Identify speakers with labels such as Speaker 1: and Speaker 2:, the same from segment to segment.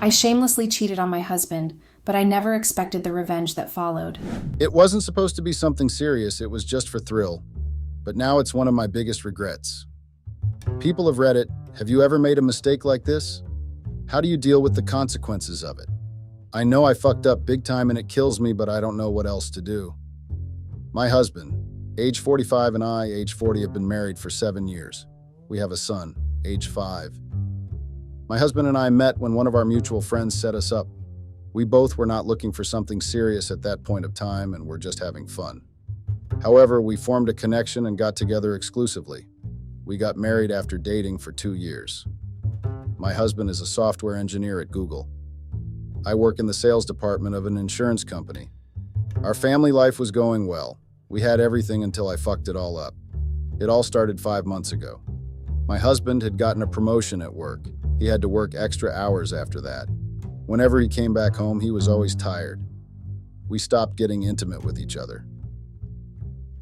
Speaker 1: I shamelessly cheated on my husband, but I never expected the revenge that followed.
Speaker 2: It wasn't supposed to be something serious, it was just for thrill. But now it's one of my biggest regrets. People have read it. Have you ever made a mistake like this? How do you deal with the consequences of it? I know I fucked up big time and it kills me, but I don't know what else to do. My husband, age 45, and I, age 40, have been married for 7 years. We have a son, age 5. My husband and I met when one of our mutual friends set us up. We both were not looking for something serious at that point of time and were just having fun. However, we formed a connection and got together exclusively. We got married after dating for 2 years. My husband is a software engineer at Google. I work in the sales department of an insurance company. Our family life was going well. We had everything until I fucked it all up. It all started 5 months ago. My husband had gotten a promotion at work. He had to work extra hours after that. Whenever he came back home, he was always tired. We stopped getting intimate with each other.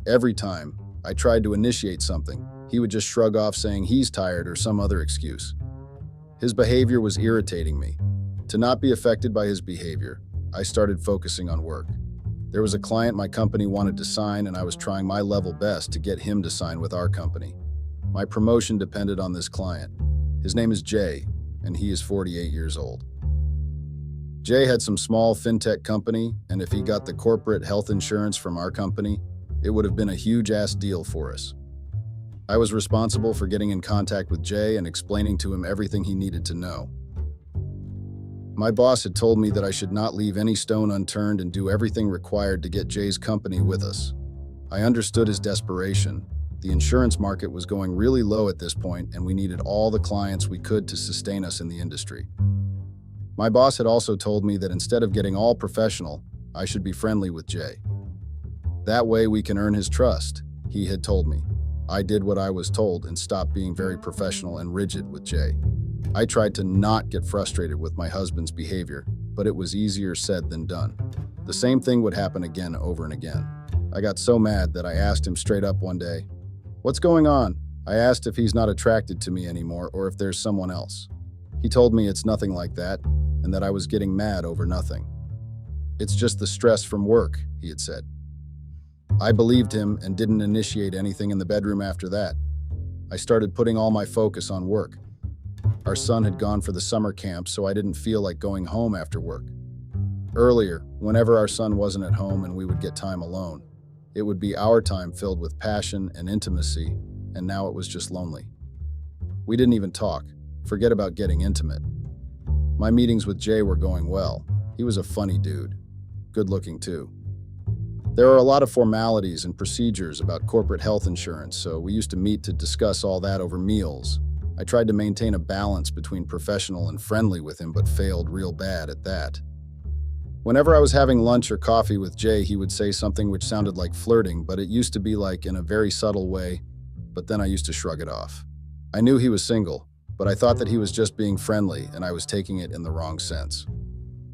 Speaker 2: Every time I tried to initiate something, he would just shrug off saying he's tired or some other excuse. His behavior was irritating me. To not be affected by his behavior, I started focusing on work. There was a client my company wanted to sign, and I was trying my level best to get him to sign with our company. My promotion depended on this client. His name is Jay, and he is 48 years old. Jay had some small fintech company, and if he got the corporate health insurance from our company, it would have been a huge-ass deal for us. I was responsible for getting in contact with Jay and explaining to him everything he needed to know. My boss had told me that I should not leave any stone unturned and do everything required to get Jay's company with us. I understood his desperation. The insurance market was going really low at this point, and we needed all the clients we could to sustain us in the industry. My boss had also told me that instead of getting all professional, I should be friendly with Jay. That way we can earn his trust, he had told me. I did what I was told and stopped being very professional and rigid with Jay. I tried to not get frustrated with my husband's behavior, but it was easier said than done. The same thing would happen again over and again. I got so mad that I asked him straight up one day, "What's going on?" I asked if he's not attracted to me anymore or if there's someone else. He told me it's nothing like that and that I was getting mad over nothing. "It's just the stress from work," he had said. I believed him and didn't initiate anything in the bedroom after that. I started putting all my focus on work. Our son had gone for the summer camp, so I didn't feel like going home after work. Earlier, whenever our son wasn't at home and we would get time alone, it would be our time filled with passion and intimacy, and now it was just lonely. We didn't even talk. Forget about getting intimate. My meetings with Jay were going well. He was a funny dude. Good looking too. There are a lot of formalities and procedures about corporate health insurance, so we used to meet to discuss all that over meals. I tried to maintain a balance between professional and friendly with him, but failed real bad at that. Whenever I was having lunch or coffee with Jay, he would say something which sounded like flirting, but it used to be like in a very subtle way, but then I used to shrug it off. I knew he was single, but I thought that he was just being friendly, and I was taking it in the wrong sense.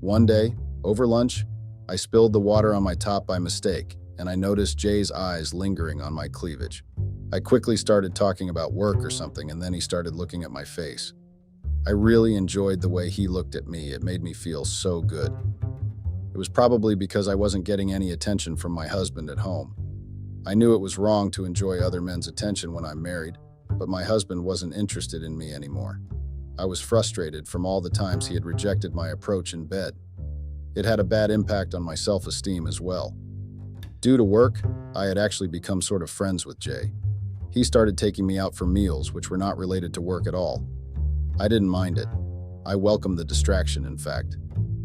Speaker 2: One day, over lunch, I spilled the water on my top by mistake, and I noticed Jay's eyes lingering on my cleavage. I quickly started talking about work or something, and then he started looking at my face. I really enjoyed the way he looked at me. It made me feel so good. It was probably because I wasn't getting any attention from my husband at home. I knew it was wrong to enjoy other men's attention when I'm married, but my husband wasn't interested in me anymore. I was frustrated from all the times he had rejected my approach in bed. It had a bad impact on my self-esteem as well. Due to work, I had actually become sort of friends with Jay. He started taking me out for meals which were not related to work at all. I didn't mind it. I welcomed the distraction, in fact.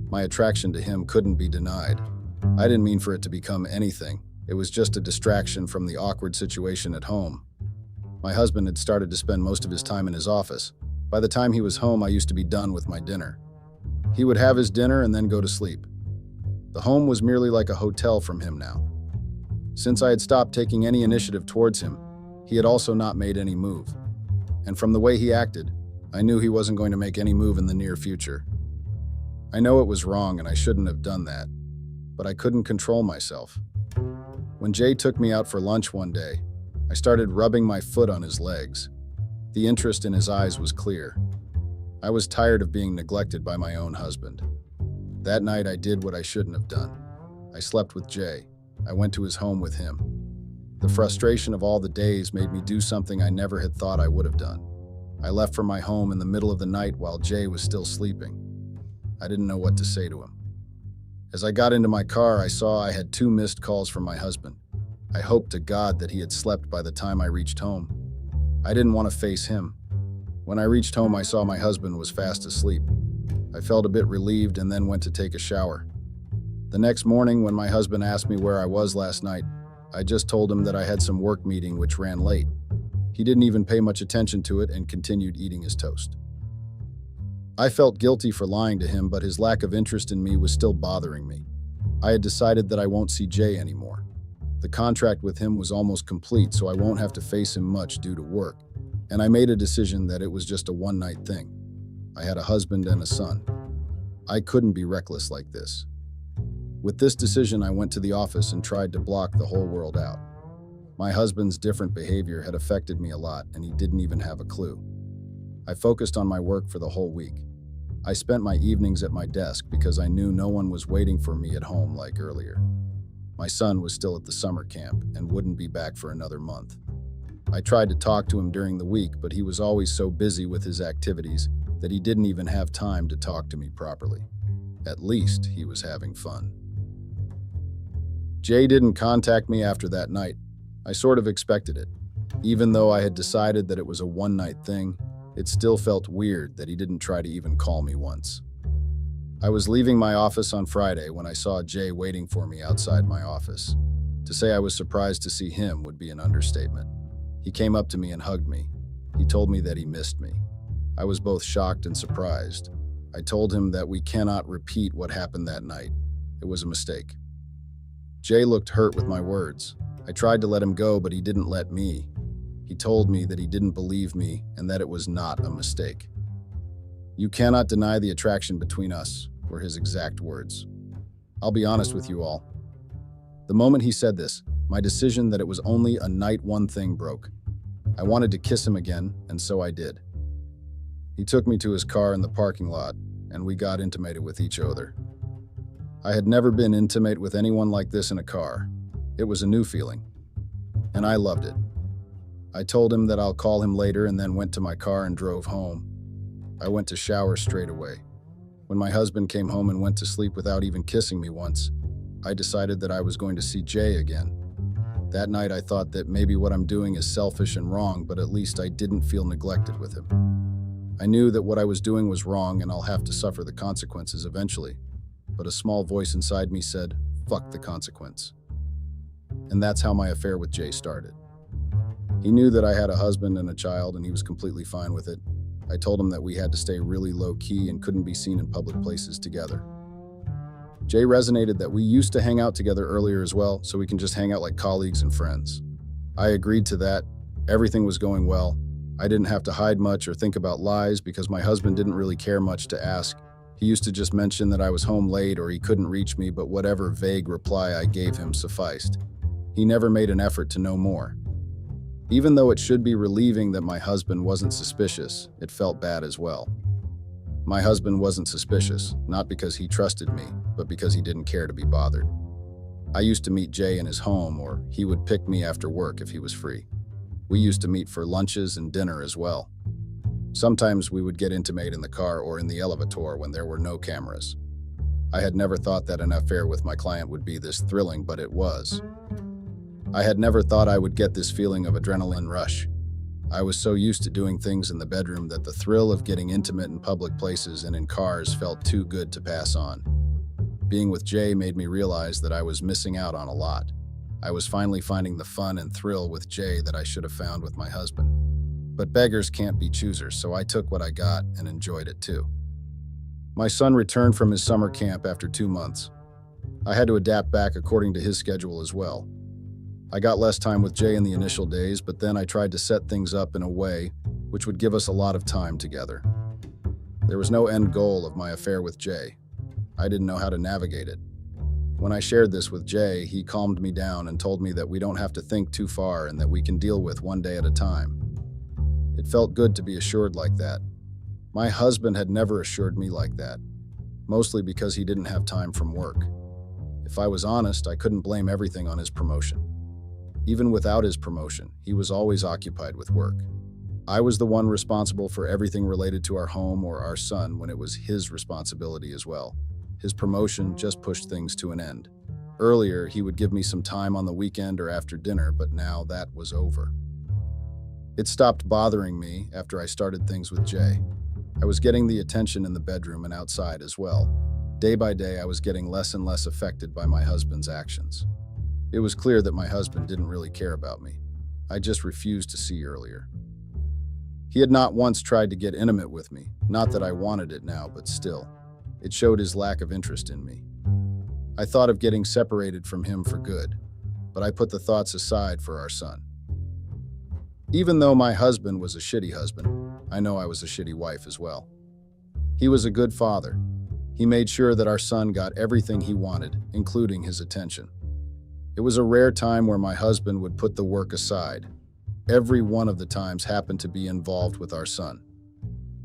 Speaker 2: My attraction to him couldn't be denied. I didn't mean for it to become anything. It was just a distraction from the awkward situation at home. My husband had started to spend most of his time in his office. By the time he was home, I used to be done with my dinner. He would have his dinner and then go to sleep. The home was merely like a hotel from him now. Since I had stopped taking any initiative towards him, he had also not made any move. And from the way he acted, I knew he wasn't going to make any move in the near future. I know it was wrong and I shouldn't have done that, but I couldn't control myself. When Jay took me out for lunch one day, I started rubbing my foot on his legs. The interest in his eyes was clear. I was tired of being neglected by my own husband. That night, I did what I shouldn't have done. I slept with Jay. I went to his home with him. The frustration of all the days made me do something I never had thought I would have done. I left for my home in the middle of the night while Jay was still sleeping. I didn't know what to say to him. As I got into my car, I saw I had 2 missed calls from my husband. I hoped to God that he had slept by the time I reached home. I didn't want to face him. When I reached home, I saw my husband was fast asleep. I felt a bit relieved and then went to take a shower. The next morning, when my husband asked me where I was last night, I just told him that I had some work meeting which ran late. He didn't even pay much attention to it and continued eating his toast. I felt guilty for lying to him, but his lack of interest in me was still bothering me. I had decided that I won't see Jay anymore. The contract with him was almost complete, so I won't have to face him much due to work, and I made a decision that it was just a one-night thing. I had a husband and a son. I couldn't be reckless like this. With this decision, I went to the office and tried to block the whole world out. My husband's different behavior had affected me a lot, and he didn't even have a clue. I focused on my work for the whole week. I spent my evenings at my desk because I knew no one was waiting for me at home like earlier. My son was still at the summer camp and wouldn't be back for another month. I tried to talk to him during the week, but he was always so busy with his activities that he didn't even have time to talk to me properly. At least he was having fun. Jay didn't contact me after that night. I sort of expected it. Even though I had decided that it was a one-night thing, it still felt weird that he didn't try to even call me once. I was leaving my office on Friday when I saw Jay waiting for me outside my office. To say I was surprised to see him would be an understatement. He came up to me and hugged me. He told me that he missed me. I was both shocked and surprised. I told him that we cannot repeat what happened that night. It was a mistake. Jay looked hurt with my words. I tried to let him go, but he didn't let me. He told me that he didn't believe me and that it was not a mistake. "You cannot deny the attraction between us," were his exact words. I'll be honest with you all. The moment he said this, my decision that it was only a night one thing broke. I wanted to kiss him again, and so I did. He took me to his car in the parking lot, and we got intimated with each other. I had never been intimate with anyone like this in a car. It was a new feeling, and I loved it. I told him that I'll call him later and then went to my car and drove home. I went to shower straight away. When my husband came home and went to sleep without even kissing me once, I decided that I was going to see Jay again. That night I thought that maybe what I'm doing is selfish and wrong, but at least I didn't feel neglected with him. I knew that what I was doing was wrong and I'll have to suffer the consequences eventually. But a small voice inside me said, "Fuck the consequence." And that's how my affair with Jay started. He knew that I had a husband and a child, and he was completely fine with it. I told him that we had to stay really low-key and couldn't be seen in public places together. Jay resonated that we used to hang out together earlier as well, so we can just hang out like colleagues and friends. I agreed to that. Everything was going well. I didn't have to hide much or think about lies because my husband didn't really care much to ask. He used to just mention that I was home late or he couldn't reach me, but whatever vague reply I gave him sufficed. He never made an effort to know more. Even though it should be relieving that my husband wasn't suspicious, it felt bad as well. My husband wasn't suspicious, not because he trusted me, but because he didn't care to be bothered. I used to meet Jay in his home, or he would pick me after work if he was free. We used to meet for lunches and dinner as well. Sometimes we would get intimate in the car or in the elevator when there were no cameras. I had never thought that an affair with my client would be this thrilling, but it was. I had never thought I would get this feeling of adrenaline rush. I was so used to doing things in the bedroom that the thrill of getting intimate in public places and in cars felt too good to pass on. Being with Jay made me realize that I was missing out on a lot. I was finally finding the fun and thrill with Jay that I should have found with my husband. But beggars can't be choosers, so I took what I got and enjoyed it too. My son returned from his summer camp after 2 months. I had to adapt back according to his schedule as well. I got less time with Jay in the initial days, but then I tried to set things up in a way which would give us a lot of time together. There was no end goal of my affair with Jay. I didn't know how to navigate it. When I shared this with Jay, he calmed me down and told me that we don't have to think too far and that we can deal with one day at a time. It felt good to be assured like that. My husband had never assured me like that, mostly because he didn't have time from work. If I was honest, I couldn't blame everything on his promotion. Even without his promotion, he was always occupied with work. I was the one responsible for everything related to our home or our son when it was his responsibility as well. His promotion just pushed things to an end. Earlier, he would give me some time on the weekend or after dinner, but now that was over. It stopped bothering me after I started things with Jay. I was getting the attention in the bedroom and outside as well. Day by day, I was getting less and less affected by my husband's actions. It was clear that my husband didn't really care about me. I just refused to see earlier. He had not once tried to get intimate with me, not that I wanted it now, but still. It showed his lack of interest in me. I thought of getting separated from him for good, but I put the thoughts aside for our son. Even though my husband was a shitty husband, I know I was a shitty wife as well. He was a good father. He made sure that our son got everything he wanted, including his attention. It was a rare time where my husband would put the work aside. Every one of the times happened to be involved with our son.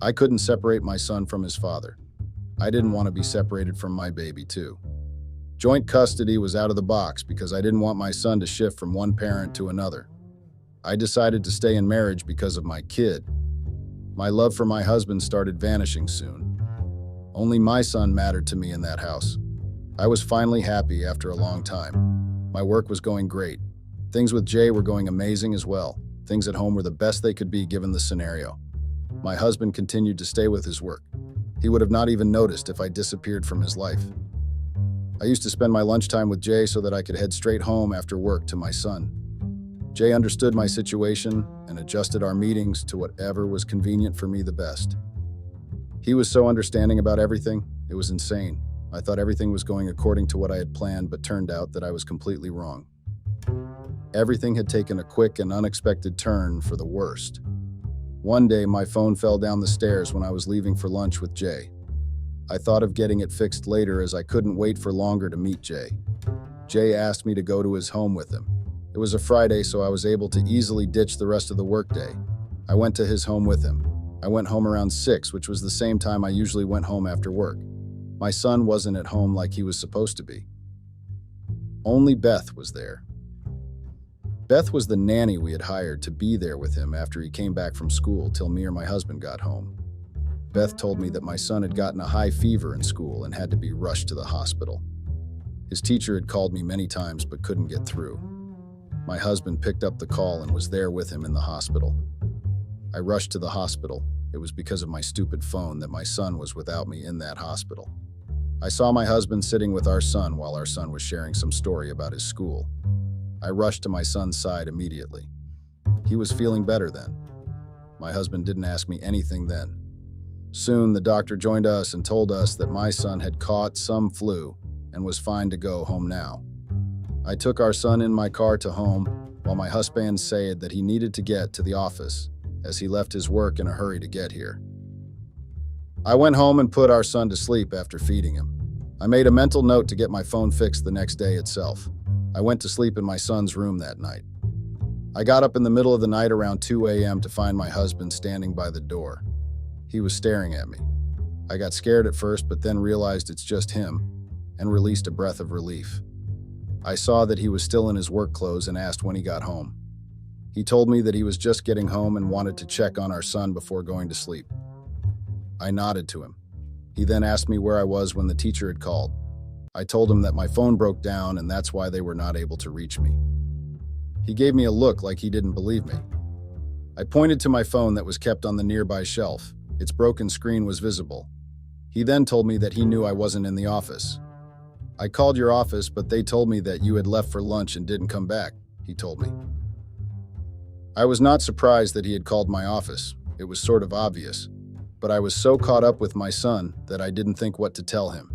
Speaker 2: I couldn't separate my son from his father. I didn't want to be separated from my baby too. Joint custody was out of the box because I didn't want my son to shift from one parent to another. I decided to stay in marriage because of my kid. My love for my husband started vanishing soon. Only my son mattered to me in that house. I was finally happy after a long time. My work was going great. Things with Jay were going amazing as well. Things at home were the best they could be given the scenario. My husband continued to stay with his work. He would have not even noticed if I disappeared from his life. I used to spend my lunchtime with Jay so that I could head straight home after work to my son. Jay understood my situation and adjusted our meetings to whatever was convenient for me the best. He was so understanding about everything, it was insane. I thought everything was going according to what I had planned, but turned out that I was completely wrong. Everything had taken a quick and unexpected turn for the worst. One day, my phone fell down the stairs when I was leaving for lunch with Jay. I thought of getting it fixed later as I couldn't wait for longer to meet Jay. Jay asked me to go to his home with him. It was a Friday, so I was able to easily ditch the rest of the workday. I went to his home with him. I went home around 6, which was the same time I usually went home after work. My son wasn't at home like he was supposed to be. Only Beth was there. Beth was the nanny we had hired to be there with him after he came back from school till me or my husband got home. Beth told me that my son had gotten a high fever in school and had to be rushed to the hospital. His teacher had called me many times but couldn't get through. My husband picked up the call and was there with him in the hospital. I rushed to the hospital. It was because of my stupid phone that my son was without me in that hospital. I saw my husband sitting with our son while our son was sharing some story about his school. I rushed to my son's side immediately. He was feeling better then. My husband didn't ask me anything then. Soon, the doctor joined us and told us that my son had caught some flu and was fine to go home now. I took our son in my car to home while my husband said that he needed to get to the office as he left his work in a hurry to get here. I went home and put our son to sleep after feeding him. I made a mental note to get my phone fixed the next day itself. I went to sleep in my son's room that night. I got up in the middle of the night around 2 a.m. to find my husband standing by the door. He was staring at me. I got scared at first, but then realized it's just him and released a breath of relief. I saw that he was still in his work clothes and asked when he got home. He told me that he was just getting home and wanted to check on our son before going to sleep. I nodded to him. He then asked me where I was when the teacher had called. I told him that my phone broke down and that's why they were not able to reach me. He gave me a look like he didn't believe me. I pointed to my phone that was kept on the nearby shelf. Its broken screen was visible. He then told me that he knew I wasn't in the office. I called your office, but they told me that you had left for lunch and didn't come back, he told me. I was not surprised that he had called my office. It was sort of obvious. But I was so caught up with my son that I didn't think what to tell him.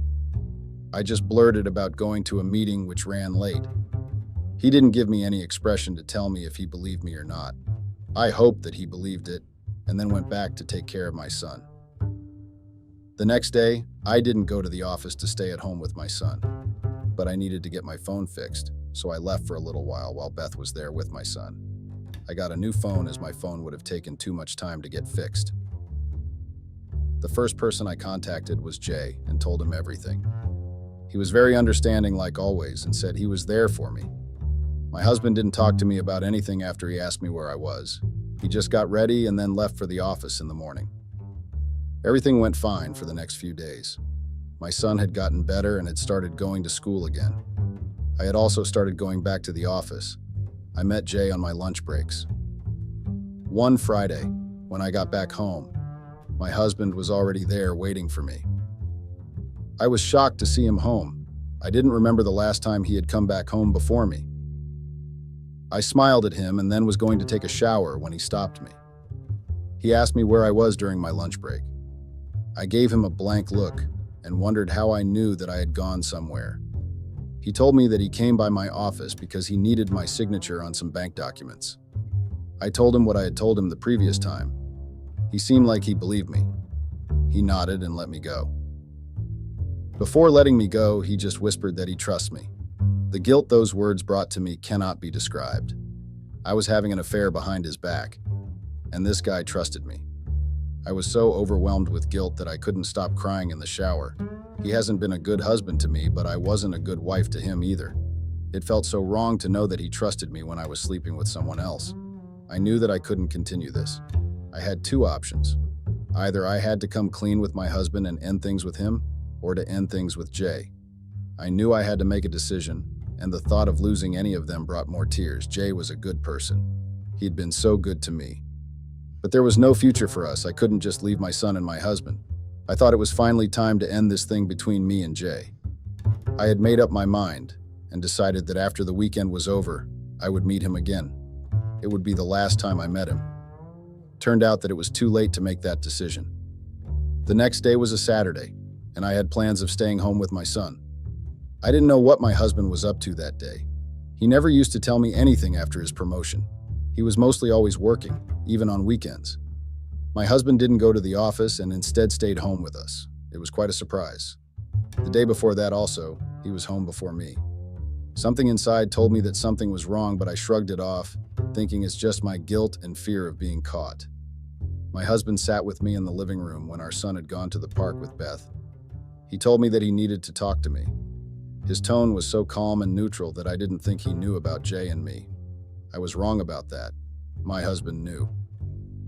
Speaker 2: I just blurted about going to a meeting which ran late. He didn't give me any expression to tell me if he believed me or not. I hoped that he believed it, and then went back to take care of my son. The next day, I didn't go to the office to stay at home with my son, but I needed to get my phone fixed, so I left for a little while Beth was there with my son. I got a new phone as my phone would have taken too much time to get fixed. The first person I contacted was Jay and told him everything. He was very understanding like always and said he was there for me. My husband didn't talk to me about anything after he asked me where I was. He just got ready and then left for the office in the morning. Everything went fine for the next few days. My son had gotten better and had started going to school again. I had also started going back to the office. I met Jay on my lunch breaks. One Friday, when I got back home, my husband was already there waiting for me. I was shocked to see him home. I didn't remember the last time he had come back home before me. I smiled at him and then was going to take a shower when he stopped me. He asked me where I was during my lunch break. I gave him a blank look and wondered how I knew that I had gone somewhere. He told me that he came by my office because he needed my signature on some bank documents. I told him what I had told him the previous time. He seemed like he believed me. He nodded and let me go. Before letting me go, he just whispered that he trusts me. The guilt those words brought to me cannot be described. I was having an affair behind his back, and this guy trusted me. I was so overwhelmed with guilt that I couldn't stop crying in the shower. He hasn't been a good husband to me, but I wasn't a good wife to him either. It felt so wrong to know that he trusted me when I was sleeping with someone else. I knew that I couldn't continue this. I had two options. Either I had to come clean with my husband and end things with him, or to end things with Jay. I knew I had to make a decision, and the thought of losing any of them brought more tears. Jay was a good person. He'd been so good to me. But there was no future for us. I couldn't just leave my son and my husband. I thought it was finally time to end this thing between me and Jay. I had made up my mind and decided that after the weekend was over, I would meet him again. It would be the last time I met him. Turned out that it was too late to make that decision. The next day was a Saturday, and I had plans of staying home with my son. I didn't know what my husband was up to that day. He never used to tell me anything after his promotion. He was mostly always working, even on weekends. My husband didn't go to the office and instead stayed home with us. It was quite a surprise. The day before that also, he was home before me. Something inside told me that something was wrong, but I shrugged it off, thinking it's just my guilt and fear of being caught. My husband sat with me in the living room when our son had gone to the park with Beth. He told me that he needed to talk to me. His tone was so calm and neutral that I didn't think he knew about Jay and me. I was wrong about that. My husband knew.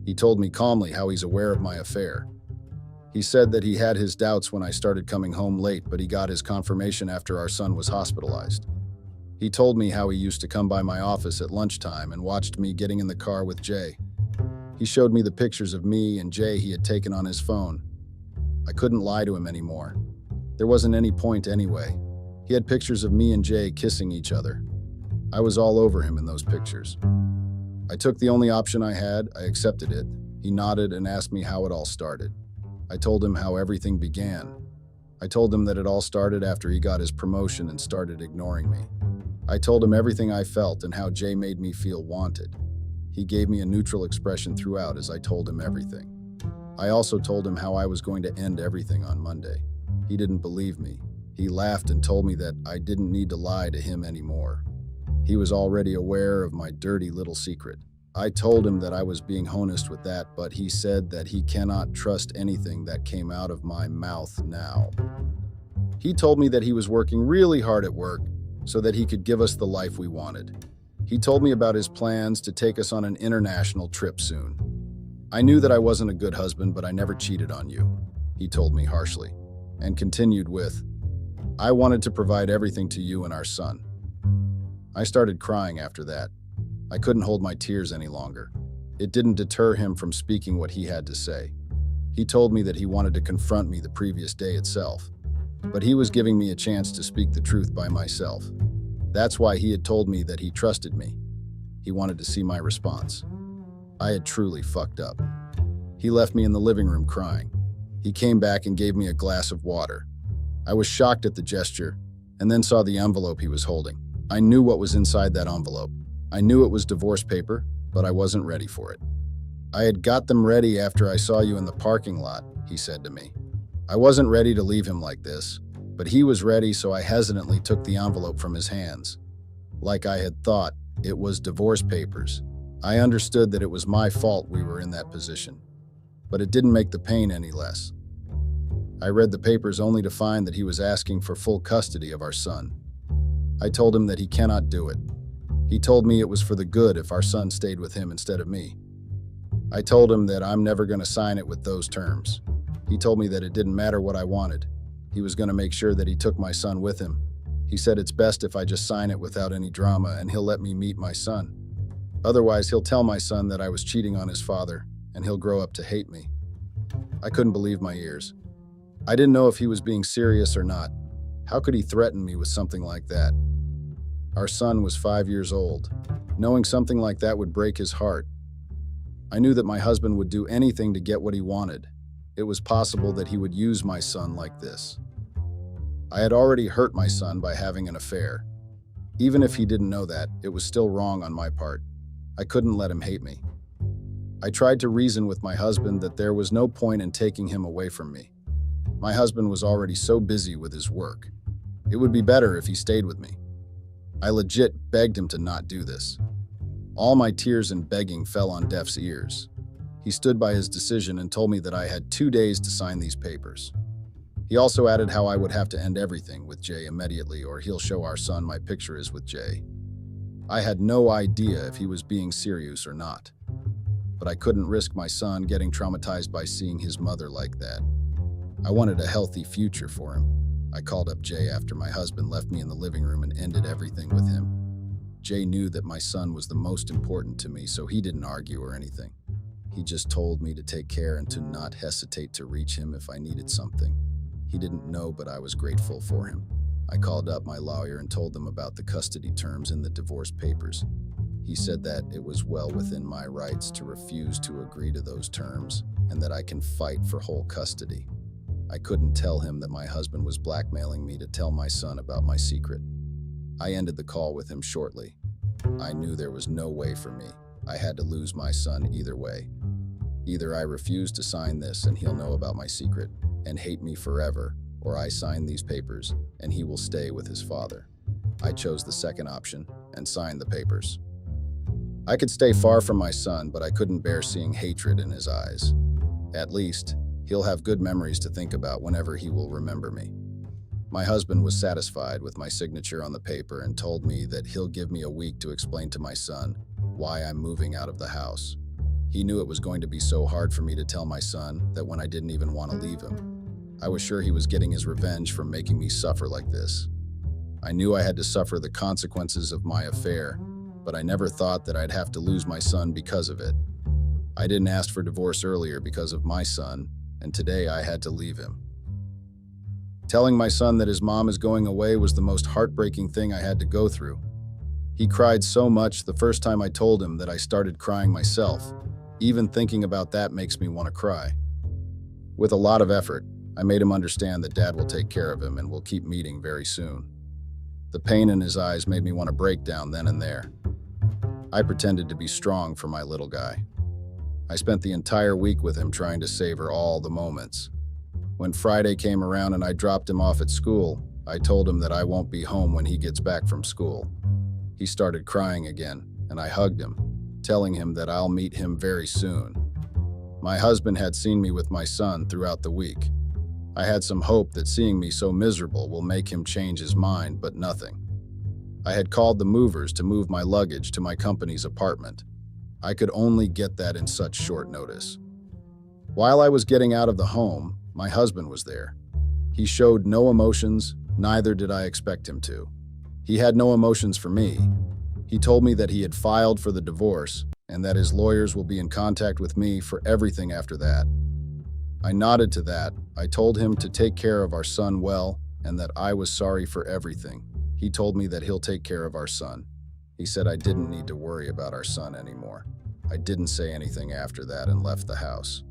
Speaker 2: He told me calmly how he's aware of my affair. He said that he had his doubts when I started coming home late, but he got his confirmation after our son was hospitalized. He told me how he used to come by my office at lunchtime and watched me getting in the car with Jay. He showed me the pictures of me and Jay he had taken on his phone. I couldn't lie to him anymore. There wasn't any point anyway. He had pictures of me and Jay kissing each other. I was all over him in those pictures. I took the only option I had. I accepted it. He nodded and asked me how it all started. I told him how everything began. I told him that it all started after he got his promotion and started ignoring me. I told him everything I felt and how Jay made me feel wanted. He gave me a neutral expression throughout as I told him everything. I also told him how I was going to end everything on Monday. He didn't believe me. He laughed and told me that I didn't need to lie to him anymore. He was already aware of my dirty little secret. I told him that I was being honest with that, but he said that he cannot trust anything that came out of my mouth now. He told me that he was working really hard at work so that he could give us the life we wanted. He told me about his plans to take us on an international trip soon. I knew that I wasn't a good husband, but I never cheated on you, he told me harshly, and continued with, I wanted to provide everything to you and our son. I started crying after that. I couldn't hold my tears any longer. It didn't deter him from speaking what he had to say. He told me that he wanted to confront me the previous day itself, but he was giving me a chance to speak the truth by myself. That's why he had told me that he trusted me. He wanted to see my response. I had truly fucked up. He left me in the living room crying. He came back and gave me a glass of water. I was shocked at the gesture, and then saw the envelope he was holding. I knew what was inside that envelope. I knew it was divorce paper, but I wasn't ready for it. I had got them ready after I saw you in the parking lot, he said to me. I wasn't ready to leave him like this, but he was ready, so I hesitantly took the envelope from his hands. Like I had thought, it was divorce papers. I understood that it was my fault we were in that position, but it didn't make the pain any less. I read the papers only to find that he was asking for full custody of our son. I told him that he cannot do it. He told me it was for the good if our son stayed with him instead of me. I told him that I'm never going to sign it with those terms. He told me that it didn't matter what I wanted. He was going to make sure that he took my son with him. He said it's best if I just sign it without any drama and he'll let me meet my son. Otherwise, he'll tell my son that I was cheating on his father and he'll grow up to hate me. I couldn't believe my ears. I didn't know if he was being serious or not. How could he threaten me with something like that? Our son was 5 years old. Knowing something like that would break his heart. I knew that my husband would do anything to get what he wanted. It was possible that he would use my son like this. I had already hurt my son by having an affair. Even if he didn't know that, it was still wrong on my part. I couldn't let him hate me. I tried to reason with my husband that there was no point in taking him away from me. My husband was already so busy with his work. It would be better if he stayed with me. I legit begged him to not do this. All my tears and begging fell on deaf ears. He stood by his decision and told me that I had 2 days to sign these papers. He also added how I would have to end everything with Jay immediately or he'll show our son my picture is with Jay. I had no idea if he was being serious or not. But I couldn't risk my son getting traumatized by seeing his mother like that. I wanted a healthy future for him. I called up Jay after my husband left me in the living room and ended everything with him. Jay knew that my son was the most important to me, so he didn't argue or anything. He just told me to take care and to not hesitate to reach him if I needed something. He didn't know, but I was grateful for him. I called up my lawyer and told them about the custody terms in the divorce papers. He said that it was well within my rights to refuse to agree to those terms and that I can fight for whole custody. I couldn't tell him that my husband was blackmailing me to tell my son about my secret. I ended the call with him shortly. I knew there was no way for me. I had to lose my son either way. Either I refuse to sign this and he'll know about my secret and hate me forever, or I sign these papers and he will stay with his father. I chose the second option and signed the papers. I could stay far from my son, but I couldn't bear seeing hatred in his eyes. At least, he'll have good memories to think about whenever he will remember me. My husband was satisfied with my signature on the paper and told me that he'll give me a week to explain to my son why I'm moving out of the house. He knew it was going to be so hard for me to tell my son that when I didn't even want to leave him. I was sure he was getting his revenge for making me suffer like this. I knew I had to suffer the consequences of my affair, but I never thought that I'd have to lose my son because of it. I didn't ask for divorce earlier because of my son, and today I had to leave him. Telling my son that his mom is going away was the most heartbreaking thing I had to go through. He cried so much the first time I told him that I started crying myself. Even thinking about that makes me want to cry. With a lot of effort, I made him understand that Dad will take care of him and we'll keep meeting very soon. The pain in his eyes made me want to break down then and there. I pretended to be strong for my little guy. I spent the entire week with him trying to savor all the moments. When Friday came around and I dropped him off at school, I told him that I won't be home when he gets back from school. He started crying again, and I hugged him, telling him that I'll meet him very soon. My husband had seen me with my son throughout the week. I had some hope that seeing me so miserable will make him change his mind, but nothing. I had called the movers to move my luggage to my company's apartment. I could only get that in such short notice. While I was getting out of the home, my husband was there. He showed no emotions, neither did I expect him to. He had no emotions for me. He told me that he had filed for the divorce and that his lawyers will be in contact with me for everything after that. I nodded to that. I told him to take care of our son well and that I was sorry for everything. He told me that he'll take care of our son. He said I didn't need to worry about our son anymore. I didn't say anything after that and left the house.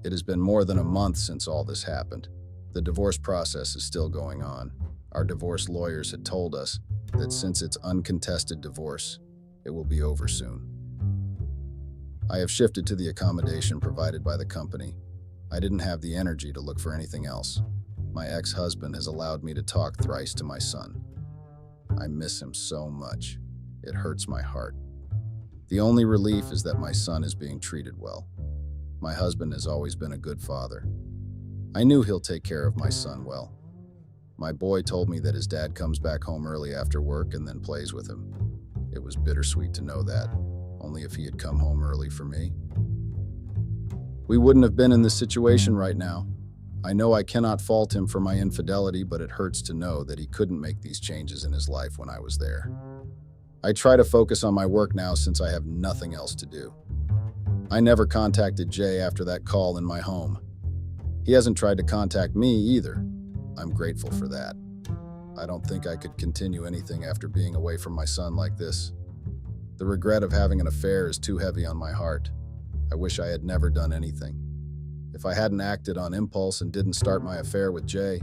Speaker 2: It has been more than a month since all this happened. The divorce process is still going on. Our divorce lawyers had told us that since it's uncontested divorce, it will be over soon. I have shifted to the accommodation provided by the company. I didn't have the energy to look for anything else. My ex-husband has allowed me to talk thrice to my son. I miss him so much. It hurts my heart. The only relief is that my son is being treated well. My husband has always been a good father. I knew he'll take care of my son well. My boy told me that his dad comes back home early after work and then plays with him. It was bittersweet to know that, only if he had come home early for me. We wouldn't have been in this situation right now. I know I cannot fault him for my infidelity, but it hurts to know that he couldn't make these changes in his life when I was there. I try to focus on my work now since I have nothing else to do. I never contacted Jay after that call in my home. He hasn't tried to contact me either. I'm grateful for that. I don't think I could continue anything after being away from my son like this. The regret of having an affair is too heavy on my heart. I wish I had never done anything. If I hadn't acted on impulse and didn't start my affair with Jay,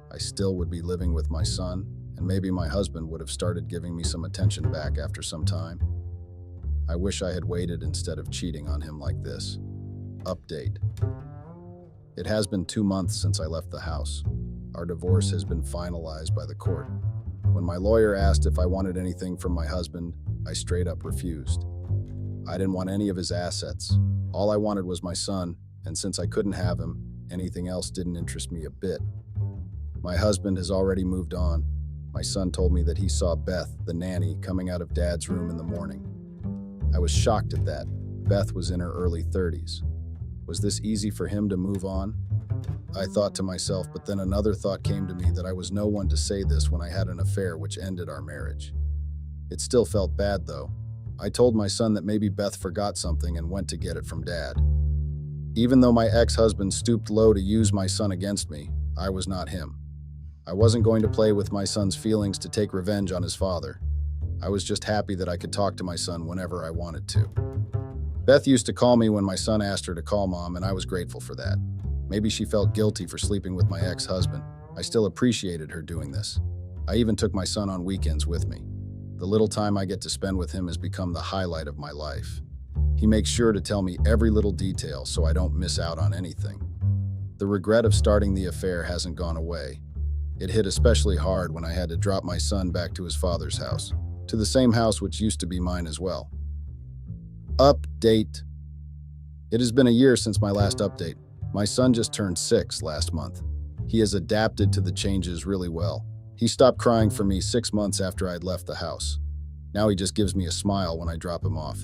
Speaker 2: I still would be living with my son, and maybe my husband would have started giving me some attention back after some time. I wish I had waited instead of cheating on him like this. Update. It has been 2 months since I left the house. Our divorce has been finalized by the court. When my lawyer asked if I wanted anything from my husband, I straight up refused. I didn't want any of his assets. All I wanted was my son, and since I couldn't have him, anything else didn't interest me a bit. My husband has already moved on. My son told me that he saw Beth, the nanny, coming out of Dad's room in the morning. I was shocked at that. Beth was in her early 30s. Was this easy for him to move on? I thought to myself, but then another thought came to me that I was no one to say this when I had an affair which ended our marriage. It still felt bad, though. I told my son that maybe Beth forgot something and went to get it from Dad. Even though my ex-husband stooped low to use my son against me, I was not him. I wasn't going to play with my son's feelings to take revenge on his father. I was just happy that I could talk to my son whenever I wanted to. Beth used to call me when my son asked her to call Mom, and I was grateful for that. Maybe she felt guilty for sleeping with my ex-husband. I still appreciated her doing this. I even took my son on weekends with me. The little time I get to spend with him has become the highlight of my life. He makes sure to tell me every little detail so I don't miss out on anything. The regret of starting the affair hasn't gone away. It hit especially hard when I had to drop my son back to his father's house, to the same house which used to be mine as well. Update. It has been a year since my last update. My son just turned 6 last month. He has adapted to the changes really well. He stopped crying for me 6 months after I'd left the house. Now he just gives me a smile when I drop him off.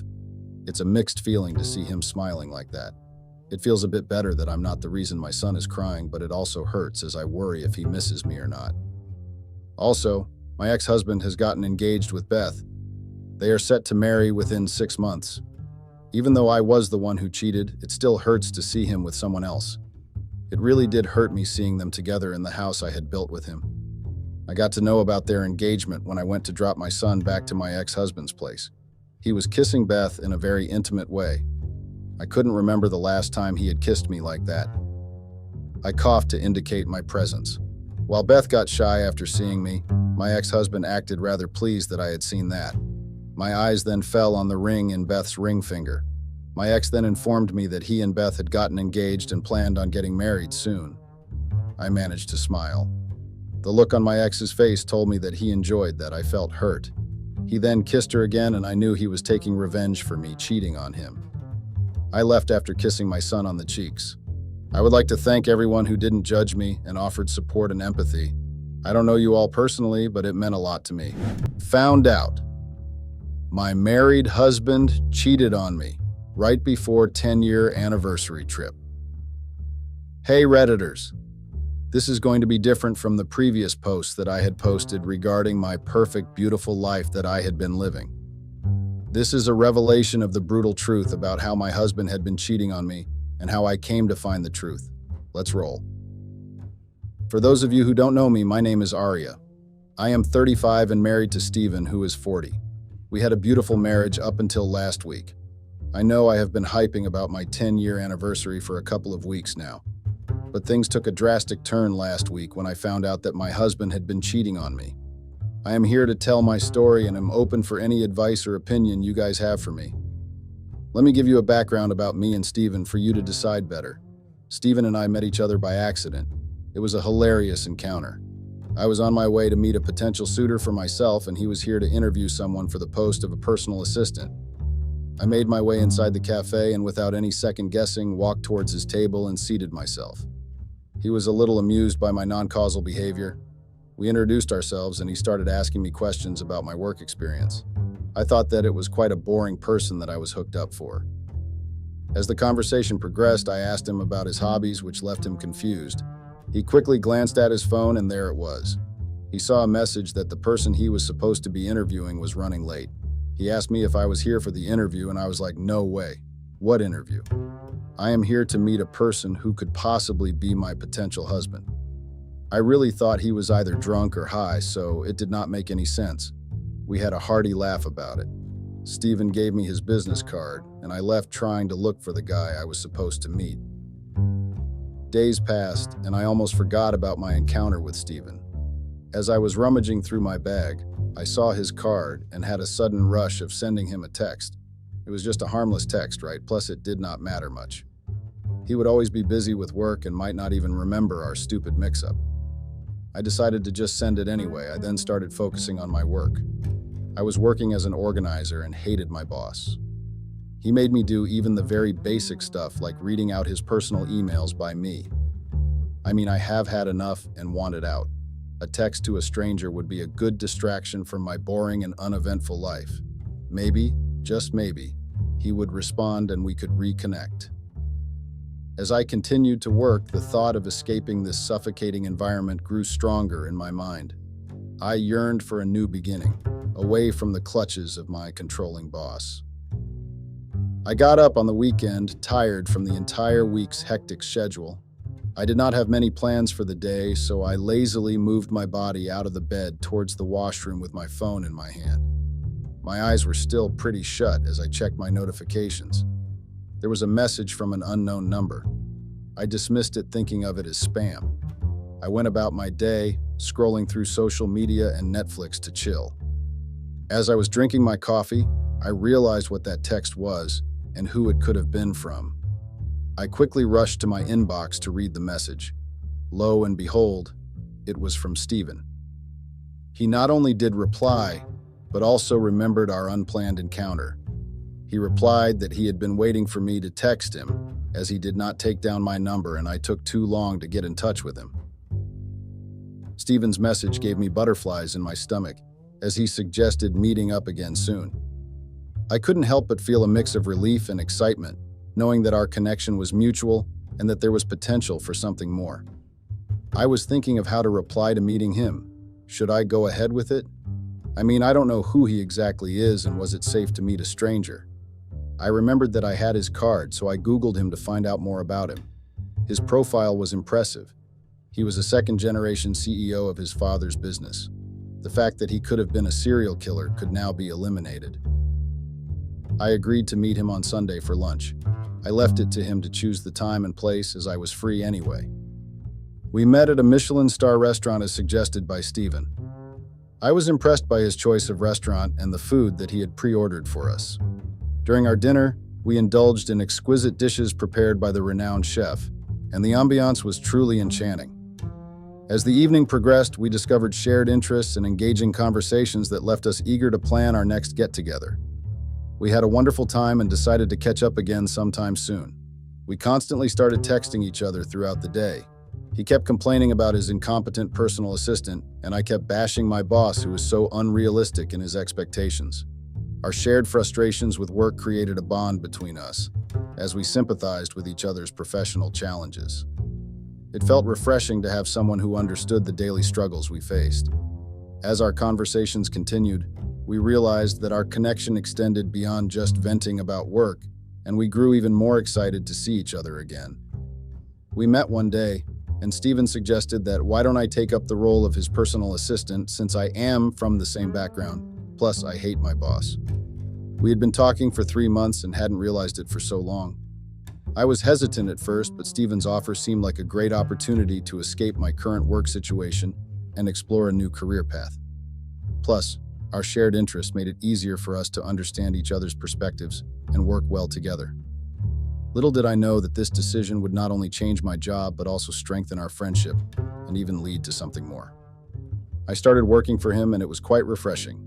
Speaker 2: It's a mixed feeling to see him smiling like that. It feels a bit better that I'm not the reason my son is crying, but it also hurts as I worry if he misses me or not. Also, my ex-husband has gotten engaged with Beth. They are set to marry within 6 months. Even though I was the one who cheated, it still hurts to see him with someone else. It really did hurt me seeing them together in the house I had built with him. I got to know about their engagement when I went to drop my son back to my ex-husband's place. He was kissing Beth in a very intimate way. I couldn't remember the last time he had kissed me like that. I coughed to indicate my presence. While Beth got shy after seeing me, my ex-husband acted rather pleased that I had seen that. My eyes then fell on the ring in Beth's ring finger. My ex then informed me that he and Beth had gotten engaged and planned on getting married soon. I managed to smile. The look on my ex's face told me that he enjoyed that. I felt hurt. He then kissed her again, and I knew he was taking revenge for me cheating on him. I left after kissing my son on the cheeks. I would like to thank everyone who didn't judge me and offered support and empathy. I don't know you all personally, but it meant a lot to me. Found out. My married husband cheated on me right before 10-year anniversary trip. Hey Redditors, this is going to be different from the previous posts that I had posted regarding my perfect, beautiful life that I had been living. This is a revelation of the brutal truth about how my husband had been cheating on me and how I came to find the truth. Let's roll. For those of you who don't know me, my name is Aria. I am 35 and married to Steven, who is 40. We had a beautiful marriage up until last week. I know I have been hyping about my 10-year anniversary for a couple of weeks now, but things took a drastic turn last week when I found out that my husband had been cheating on me. I am here to tell my story and am open for any advice or opinion you guys have for me. Let me give you a background about me and Steven for you to decide better. Steven and I met each other by accident. It was a hilarious encounter. I was on my way to meet a potential suitor for myself, and he was here to interview someone for the post of a personal assistant. I made my way inside the cafe and without any second guessing walked towards his table and seated myself. He was a little amused by my non-causal behavior. We introduced ourselves and he started asking me questions about my work experience. I thought that it was quite a boring person that I was hooked up for. As the conversation progressed, I asked him about his hobbies, which left him confused. He quickly glanced at his phone and there it was. He saw a message that the person he was supposed to be interviewing was running late. He asked me if I was here for the interview and I was like, no way. What interview? I am here to meet a person who could possibly be my potential husband. I really thought he was either drunk or high, so it did not make any sense. We had a hearty laugh about it. Stephen gave me his business card, and I left trying to look for the guy I was supposed to meet. Days passed, and I almost forgot about my encounter with Stephen. As I was rummaging through my bag, I saw his card and had a sudden rush of sending him a text. It was just a harmless text, right? Plus, it did not matter much. He would always be busy with work and might not even remember our stupid mix-up. I decided to just send it anyway. I then started focusing on my work. I was working as an organizer and hated my boss. He made me do even the very basic stuff like reading out his personal emails by me. I have had enough and wanted out. A text to a stranger would be a good distraction from my boring and uneventful life. Maybe, just maybe, he would respond and we could reconnect. As I continued to work, the thought of escaping this suffocating environment grew stronger in my mind. I yearned for a new beginning, away from the clutches of my controlling boss. I got up on the weekend, tired from the entire week's hectic schedule. I did not have many plans for the day, so I lazily moved my body out of the bed towards the washroom with my phone in my hand. My eyes were still pretty shut as I checked my notifications. There was a message from an unknown number. I dismissed it, thinking of it as spam. I went about my day, scrolling through social media and Netflix to chill. As I was drinking my coffee, I realized what that text was and who it could have been from. I quickly rushed to my inbox to read the message. Lo and behold, it was from Stephen. He not only did reply, but also remembered our unplanned encounter. He replied that he had been waiting for me to text him, as he did not take down my number and I took too long to get in touch with him. Stephen's message gave me butterflies in my stomach, as he suggested meeting up again soon. I couldn't help but feel a mix of relief and excitement, knowing that our connection was mutual and that there was potential for something more. I was thinking of how to reply to meeting him. Should I go ahead with it? I don't know who he exactly is, and was it safe to meet a stranger? I remembered that I had his card, so I Googled him to find out more about him. His profile was impressive. He was a second-generation CEO of his father's business. The fact that he could have been a serial killer could now be eliminated. I agreed to meet him on Sunday for lunch. I left it to him to choose the time and place, as I was free anyway. We met at a Michelin star restaurant as suggested by Stephen. I was impressed by his choice of restaurant and the food that he had pre-ordered for us. During our dinner, we indulged in exquisite dishes prepared by the renowned chef, and the ambiance was truly enchanting. As the evening progressed, we discovered shared interests and engaging conversations that left us eager to plan our next get-together. We had a wonderful time and decided to catch up again sometime soon. We constantly started texting each other throughout the day. He kept complaining about his incompetent personal assistant, and I kept bashing my boss, who was so unrealistic in his expectations. Our shared frustrations with work created a bond between us, as we sympathized with each other's professional challenges. It felt refreshing to have someone who understood the daily struggles we faced. As our conversations continued, we realized that our connection extended beyond just venting about work, and we grew even more excited to see each other again. We met one day, and Stephen suggested that why don't I take up the role of his personal assistant, since I am from the same background, plus I hate my boss. We had been talking for 3 months and hadn't realized it for so long. I was hesitant at first, but Stephen's offer seemed like a great opportunity to escape my current work situation and explore a new career path. Plus, our shared interests made it easier for us to understand each other's perspectives and work well together. Little did I know that this decision would not only change my job, but also strengthen our friendship and even lead to something more. I started working for him, and it was quite refreshing.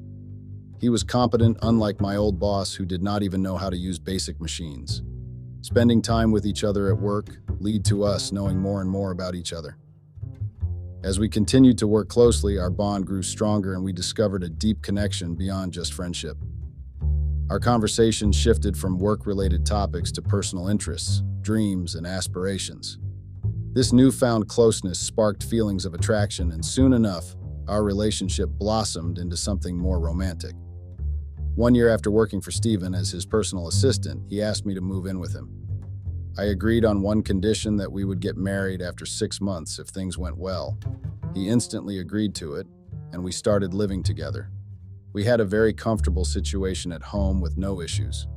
Speaker 2: He was competent, unlike my old boss, who did not even know how to use basic machines. Spending time with each other at work, lead to us knowing more and more about each other. As we continued to work closely, our bond grew stronger and we discovered a deep connection beyond just friendship. Our conversation shifted from work-related topics to personal interests, dreams, and aspirations. This newfound closeness sparked feelings of attraction, and soon enough, our relationship blossomed into something more romantic. 1 year after working for Stephen as his personal assistant, he asked me to move in with him. I agreed on one condition, that we would get married after 6 months if things went well. He instantly agreed to it, and we started living together. We had a very comfortable situation at home with no issues.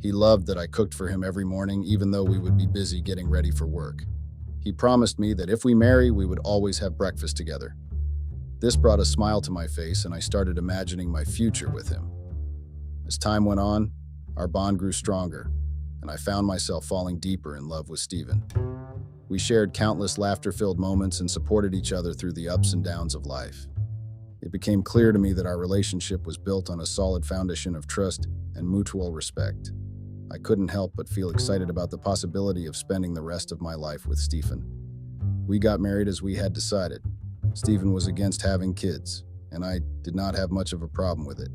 Speaker 2: He loved that I cooked for him every morning, even though we would be busy getting ready for work. He promised me that if we marry, we would always have breakfast together. This brought a smile to my face, and I started imagining my future with him. As time went on, our bond grew stronger, and I found myself falling deeper in love with Stephen. We shared countless laughter-filled moments and supported each other through the ups and downs of life. It became clear to me that our relationship was built on a solid foundation of trust and mutual respect. I couldn't help but feel excited about the possibility of spending the rest of my life with Stephen. We got married as we had decided. Stephen was against having kids, and I did not have much of a problem with it.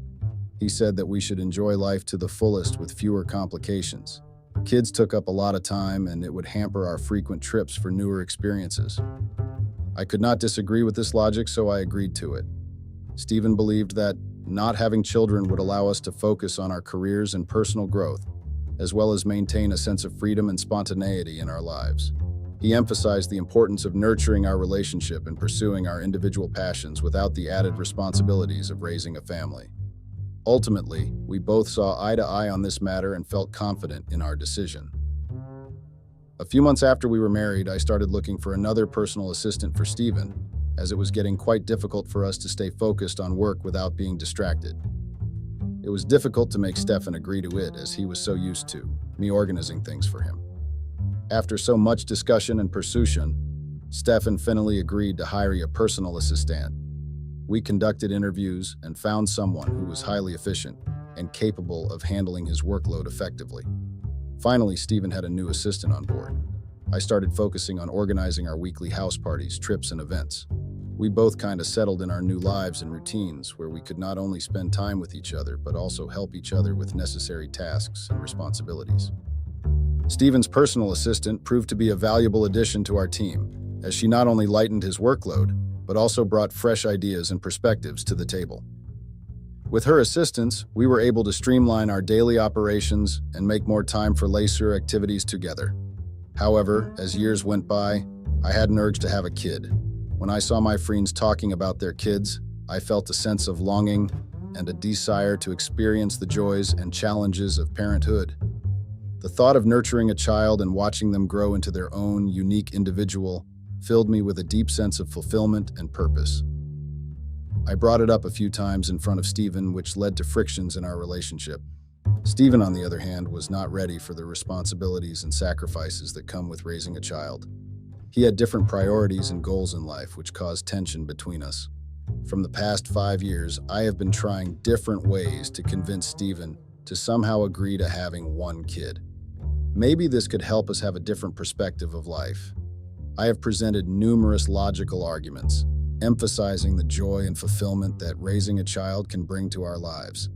Speaker 2: He said that we should enjoy life to the fullest with fewer complications. Kids took up a lot of time, and it would hamper our frequent trips for newer experiences. I could not disagree with this logic, so I agreed to it. Stephen believed that not having children would allow us to focus on our careers and personal growth, as well as maintain a sense of freedom and spontaneity in our lives. He emphasized the importance of nurturing our relationship and pursuing our individual passions without the added responsibilities of raising a family. Ultimately, we both saw eye to eye on this matter and felt confident in our decision. A few months after we were married, I started looking for another personal assistant for Stephen, as it was getting quite difficult for us to stay focused on work without being distracted. It was difficult to make Stefan agree to it, as he was so used to me organizing things for him. After so much discussion and persuasion, Stefan finally agreed to hire a personal assistant. We conducted interviews and found someone who was highly efficient and capable of handling his workload effectively. Finally, Stephen had a new assistant on board. I started focusing on organizing our weekly house parties, trips, and events. We both kind of settled in our new lives and routines, where we could not only spend time with each other, but also help each other with necessary tasks and responsibilities. Stephen's personal assistant proved to be a valuable addition to our team, as she not only lightened his workload, but also brought fresh ideas and perspectives to the table. With her assistance, we were able to streamline our daily operations and make more time for leisure activities together. However, as years went by, I had an urge to have a kid. When I saw my friends talking about their kids, I felt a sense of longing and a desire to experience the joys and challenges of parenthood. The thought of nurturing a child and watching them grow into their own unique individual filled me with a deep sense of fulfillment and purpose. I brought it up a few times in front of Stephen, which led to frictions in our relationship. Stephen, on the other hand, was not ready for the responsibilities and sacrifices that come with raising a child. He had different priorities and goals in life, which caused tension between us. From the past 5 years, I have been trying different ways to convince Stephen to somehow agree to having one kid. Maybe this could help us have a different perspective of life. I have presented numerous logical arguments, emphasizing the joy and fulfillment that raising a child can bring to our lives.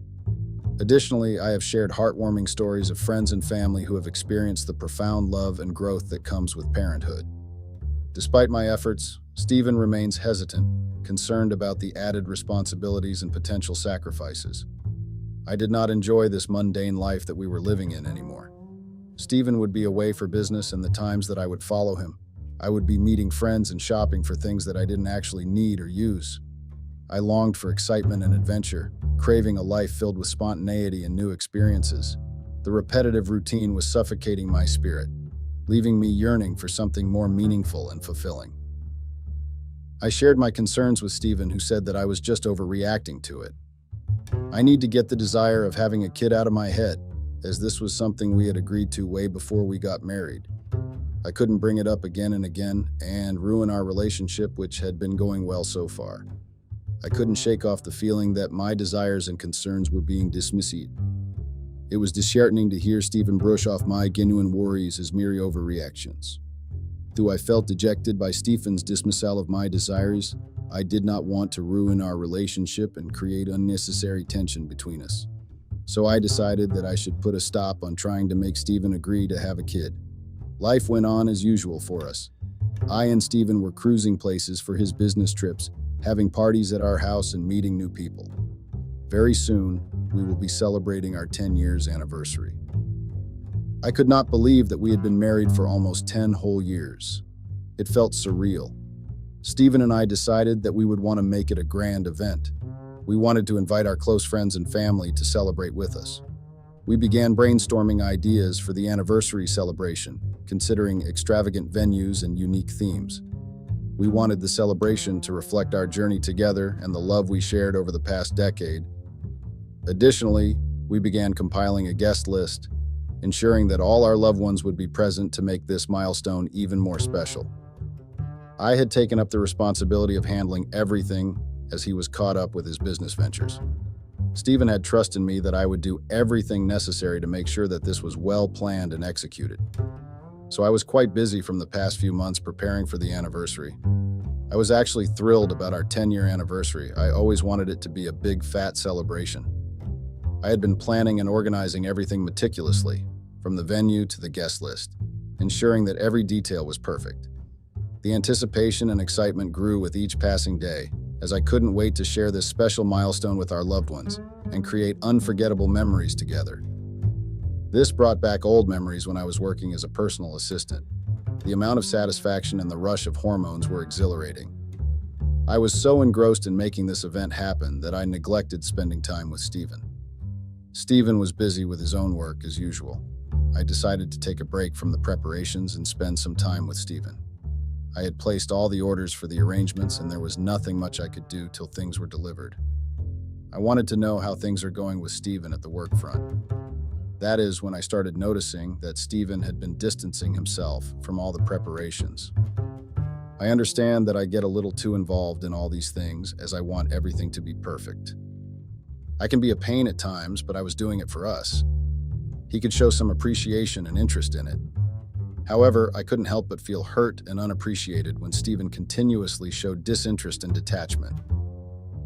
Speaker 2: Additionally, I have shared heartwarming stories of friends and family who have experienced the profound love and growth that comes with parenthood. Despite my efforts, Stephen remains hesitant, concerned about the added responsibilities and potential sacrifices. I did not enjoy this mundane life that we were living in anymore. Stephen would be away for business, and the times that I would follow him, I would be meeting friends and shopping for things that I didn't actually need or use. I longed for excitement and adventure, craving a life filled with spontaneity and new experiences. The repetitive routine was suffocating my spirit, leaving me yearning for something more meaningful and fulfilling. I shared my concerns with Stephen, who said that I was just overreacting to it. I need to get the desire of having a kid out of my head, as this was something we had agreed to way before we got married. I couldn't bring it up again and again and ruin our relationship, which had been going well so far. I couldn't shake off the feeling that my desires and concerns were being dismissed. It was disheartening to hear Stephen brush off my genuine worries as mere overreactions. Though I felt dejected by Stephen's dismissal of my desires, I did not want to ruin our relationship and create unnecessary tension between us. So I decided that I should put a stop on trying to make Stephen agree to have a kid. Life went on as usual for us. I and Stephen were cruising places for his business trips, having parties at our house and meeting new people. Very soon, we will be celebrating our 10 years anniversary. I could not believe that we had been married for almost 10 whole years. It felt surreal. Stephen and I decided that we would want to make it a grand event. We wanted to invite our close friends and family to celebrate with us. We began brainstorming ideas for the anniversary celebration, considering extravagant venues and unique themes. We wanted the celebration to reflect our journey together and the love we shared over the past decade. Additionally, we began compiling a guest list, ensuring that all our loved ones would be present to make this milestone even more special. I had taken up the responsibility of handling everything as he was caught up with his business ventures. Stephen had trust in me that I would do everything necessary to make sure that this was well planned and executed. So I was quite busy from the past few months preparing for the anniversary. I was actually thrilled about our 10-year anniversary. I always wanted it to be a big, fat celebration. I had been planning and organizing everything meticulously, from the venue to the guest list, ensuring that every detail was perfect. The anticipation and excitement grew with each passing day, as I couldn't wait to share this special milestone with our loved ones and create unforgettable memories together. This brought back old memories when I was working as a personal assistant. The amount of satisfaction and the rush of hormones were exhilarating. I was so engrossed in making this event happen that I neglected spending time with Stephen. Stephen was busy with his own work as usual. I decided to take a break from the preparations and spend some time with Stephen. I had placed all the orders for the arrangements, and there was nothing much I could do till things were delivered. I wanted to know how things are going with Stephen at the work front. That is when I started noticing that Stephen had been distancing himself from all the preparations. I understand that I get a little too involved in all these things as I want everything to be perfect. I can be a pain at times, but I was doing it for us. He could show some appreciation and interest in it. However, I couldn't help but feel hurt and unappreciated when Stephen continuously showed disinterest and detachment.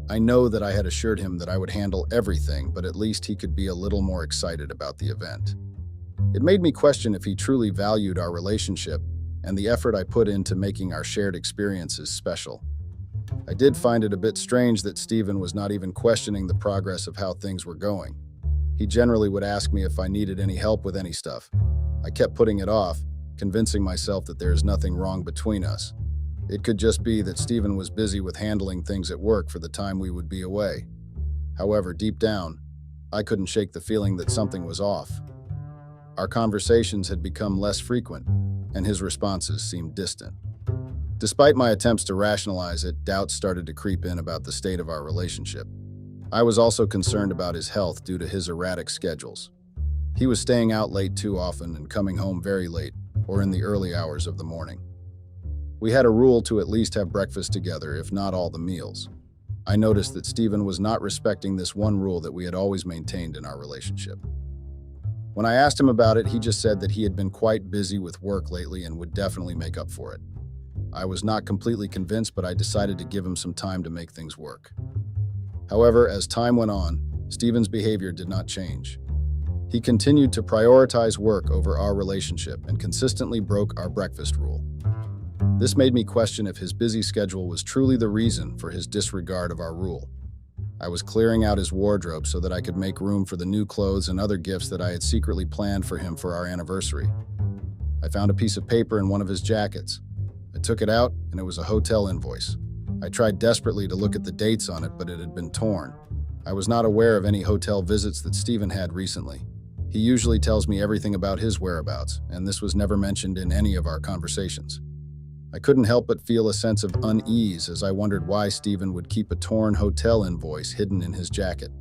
Speaker 2: I know that I had assured him that I would handle everything, but at least he could be a little more excited about the event. It made me question if he truly valued our relationship and the effort I put into making our shared experiences special. I did find it a bit strange that Stephen was not even questioning the progress of how things were going. He generally would ask me if I needed any help with any stuff. I kept putting it off, convincing myself that there is nothing wrong between us. It could just be that Stephen was busy with handling things at work for the time we would be away. However, deep down, I couldn't shake the feeling that something was off. Our conversations had become less frequent, and his responses seemed distant. Despite my attempts to rationalize it, doubts started to creep in about the state of our relationship. I was also concerned about his health due to his erratic schedules. He was staying out late too often and coming home very late, or in the early hours of the morning. We had a rule to at least have breakfast together, if not all the meals. I noticed that Stephen was not respecting this one rule that we had always maintained in our relationship. When I asked him about it, he just said that he had been quite busy with work lately and would definitely make up for it. I was not completely convinced, but I decided to give him some time to make things work. However, as time went on, Stephen's behavior did not change. He continued to prioritize work over our relationship and consistently broke our breakfast rule. This made me question if his busy schedule was truly the reason for his disregard of our rule. I was clearing out his wardrobe so that I could make room for the new clothes and other gifts that I had secretly planned for him for our anniversary. I found a piece of paper in one of his jackets. I took it out, and it was a hotel invoice. I tried desperately to look at the dates on it, but it had been torn. I was not aware of any hotel visits that Stephen had recently. He usually tells me everything about his whereabouts, and this was never mentioned in any of our conversations. I couldn't help but feel a sense of unease as I wondered why Stephen would keep a torn hotel invoice hidden in his jacket.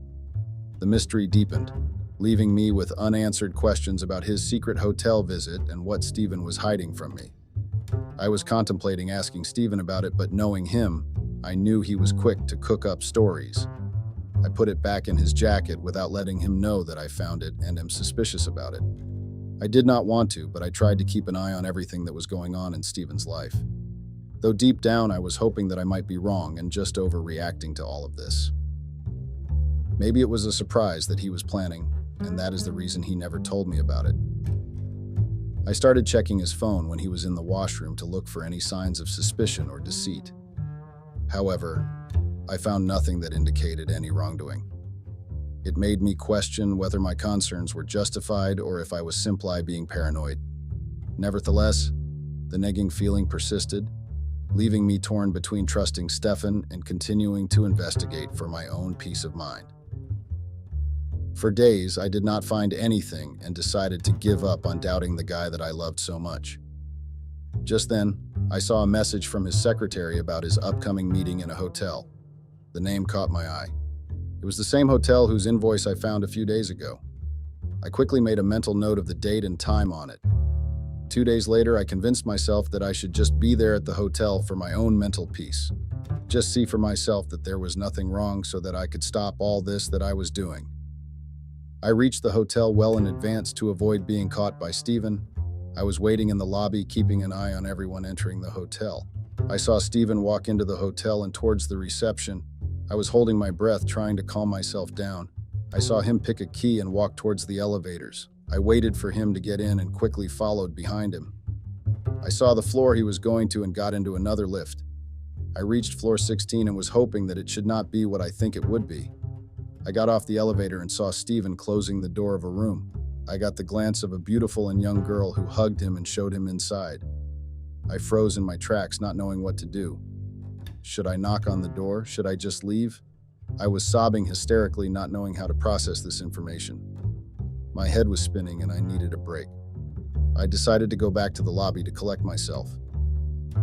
Speaker 2: The mystery deepened, leaving me with unanswered questions about his secret hotel visit and what Stephen was hiding from me. I was contemplating asking Stephen about it, but knowing him, I knew he was quick to cook up stories. I put it back in his jacket without letting him know that I found it and am suspicious about it. I did not want to, but I tried to keep an eye on everything that was going on in Stephen's life. Though deep down I was hoping that I might be wrong and just overreacting to all of this. Maybe it was a surprise that he was planning, and that is the reason he never told me about it. I started checking his phone when he was in the washroom to look for any signs of suspicion or deceit. However, I found nothing that indicated any wrongdoing. It made me question whether my concerns were justified or if I was simply being paranoid. Nevertheless, the nagging feeling persisted, leaving me torn between trusting Stefan and continuing to investigate for my own peace of mind. For days, I did not find anything and decided to give up on doubting the guy that I loved so much. Just then, I saw a message from his secretary about his upcoming meeting in a hotel. The name caught my eye. It was the same hotel whose invoice I found a few days ago. I quickly made a mental note of the date and time on it. 2 days later, I convinced myself that I should just be there at the hotel for my own mental peace. Just see for myself that there was nothing wrong so that I could stop all this that I was doing. I reached the hotel well in advance to avoid being caught by Stephen. I was waiting in the lobby, keeping an eye on everyone entering the hotel. I saw Stephen walk into the hotel and towards the reception. I was holding my breath, trying to calm myself down. I saw him pick a key and walk towards the elevators. I waited for him to get in and quickly followed behind him. I saw the floor he was going to and got into another lift. I reached floor 16 and was hoping that it should not be what I think it would be. I got off the elevator and saw Stephen closing the door of a room. I got the glance of a beautiful and young girl who hugged him and showed him inside. I froze in my tracks, not knowing what to do. Should I knock on the door? Should I just leave? I was sobbing hysterically, not knowing how to process this information. My head was spinning and I needed a break. I decided to go back to the lobby to collect myself.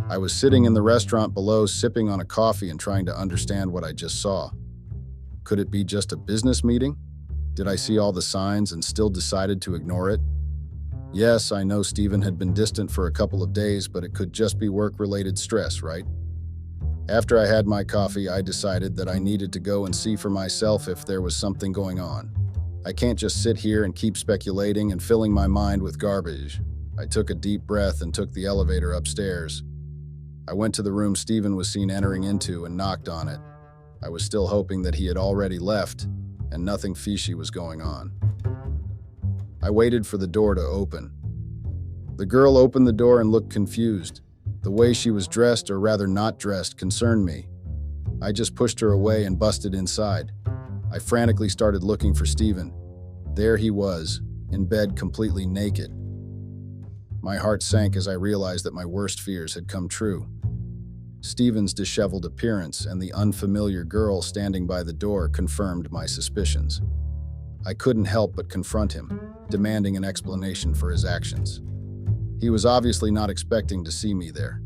Speaker 2: I was sitting in the restaurant below, sipping on a coffee and trying to understand what I just saw. Could it be just a business meeting? Did I see all the signs and still decided to ignore it? Yes, I know Stephen had been distant for a couple of days, but it could just be work-related stress, right? After I had my coffee, I decided that I needed to go and see for myself if there was something going on. I can't just sit here and keep speculating and filling my mind with garbage. I took a deep breath and took the elevator upstairs. I went to the room Stephen was seen entering into and knocked on it. I was still hoping that he had already left and nothing fishy was going on. I waited for the door to open. The girl opened the door and looked confused. The way she was dressed, or rather not dressed, concerned me. I just pushed her away and busted inside. I frantically started looking for Stephen. There he was, in bed completely naked. My heart sank as I realized that my worst fears had come true. Stephen's disheveled appearance and the unfamiliar girl standing by the door confirmed my suspicions. I couldn't help but confront him, demanding an explanation for his actions. He was obviously not expecting to see me there.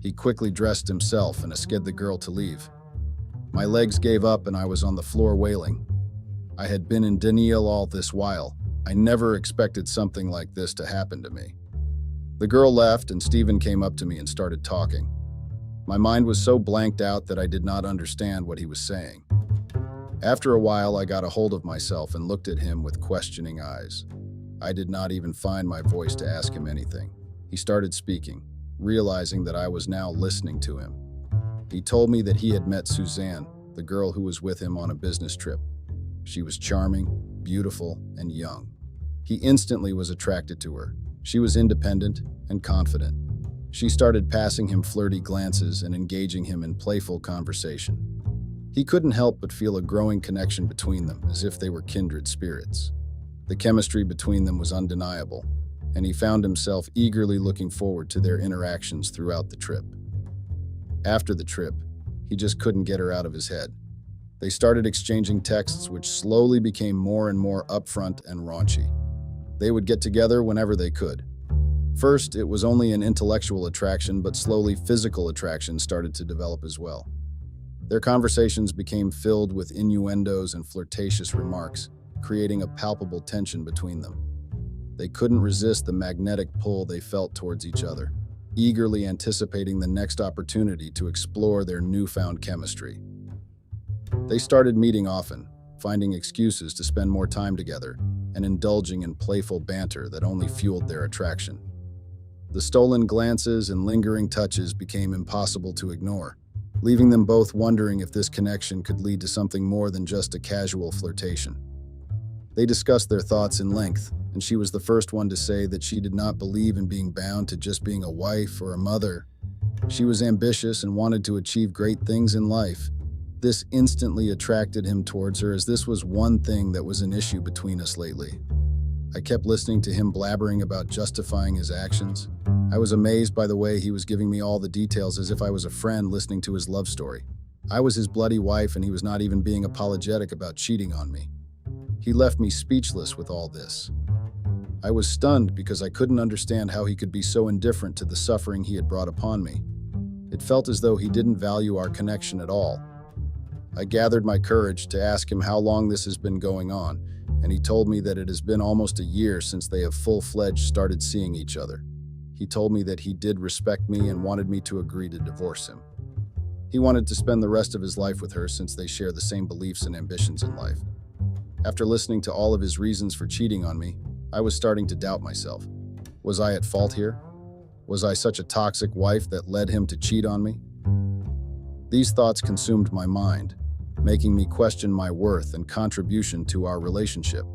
Speaker 2: He quickly dressed himself and escorted the girl to leave. My legs gave up and I was on the floor wailing. I had been in denial all this while. I never expected something like this to happen to me. The girl left and Stephen came up to me and started talking. My mind was so blanked out that I did not understand what he was saying. After a while, I got a hold of myself and looked at him with questioning eyes. I did not even find my voice to ask him anything. He started speaking, realizing that I was now listening to him. He told me that he had met Suzanne, the girl who was with him on a business trip. She was charming, beautiful, and young. He instantly was attracted to her. She was independent and confident. She started passing him flirty glances and engaging him in playful conversation. He couldn't help but feel a growing connection between them, as if they were kindred spirits. The chemistry between them was undeniable, and he found himself eagerly looking forward to their interactions throughout the trip. After the trip, he just couldn't get her out of his head. They started exchanging texts which slowly became more and more upfront and raunchy. They would get together whenever they could. First, it was only an intellectual attraction, but slowly physical attraction started to develop as well. Their conversations became filled with innuendos and flirtatious remarks, creating a palpable tension between them. They couldn't resist the magnetic pull they felt towards each other, eagerly anticipating the next opportunity to explore their newfound chemistry. They started meeting often, finding excuses to spend more time together, and indulging in playful banter that only fueled their attraction. The stolen glances and lingering touches became impossible to ignore, leaving them both wondering if this connection could lead to something more than just a casual flirtation. They discussed their thoughts in length, and she was the first one to say that she did not believe in being bound to just being a wife or a mother. She was ambitious and wanted to achieve great things in life. This instantly attracted him towards her, as this was one thing that was an issue between us lately. I kept listening to him blabbering about justifying his actions. I was amazed by the way he was giving me all the details, as if I was a friend listening to his love story. I was his bloody wife, and he was not even being apologetic about cheating on me. He left me speechless with all this. I was stunned because I couldn't understand how he could be so indifferent to the suffering he had brought upon me. It felt as though he didn't value our connection at all. I gathered my courage to ask him how long this has been going on, and he told me that it has been almost a year since they have full-fledged started seeing each other. He told me that he did respect me and wanted me to agree to divorce him. He wanted to spend the rest of his life with her, since they share the same beliefs and ambitions in life. After listening to all of his reasons for cheating on me, I was starting to doubt myself. Was I at fault here? Was I such a toxic wife that led him to cheat on me? These thoughts consumed my mind, making me question my worth and contribution to our relationship.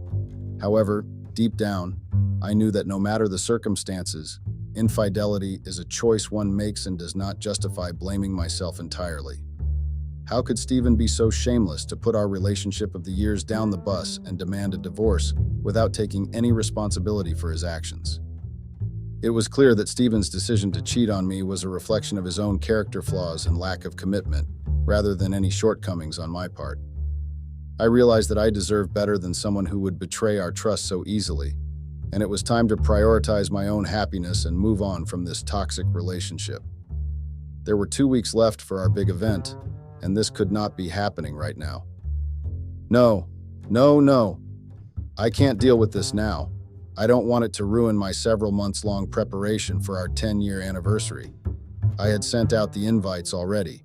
Speaker 2: However, deep down, I knew that no matter the circumstances, infidelity is a choice one makes and does not justify blaming myself entirely. How could Stephen be so shameless to put our relationship of the years down the bus and demand a divorce without taking any responsibility for his actions? It was clear that Stephen's decision to cheat on me was a reflection of his own character flaws and lack of commitment, rather than any shortcomings on my part. I realized that I deserved better than someone who would betray our trust so easily, and it was time to prioritize my own happiness and move on from this toxic relationship. There were 2 weeks left for our big event, and this could not be happening right now. No. I can't deal with this now. I don't want it to ruin my several months-long preparation for our 10-year anniversary. I had sent out the invites already.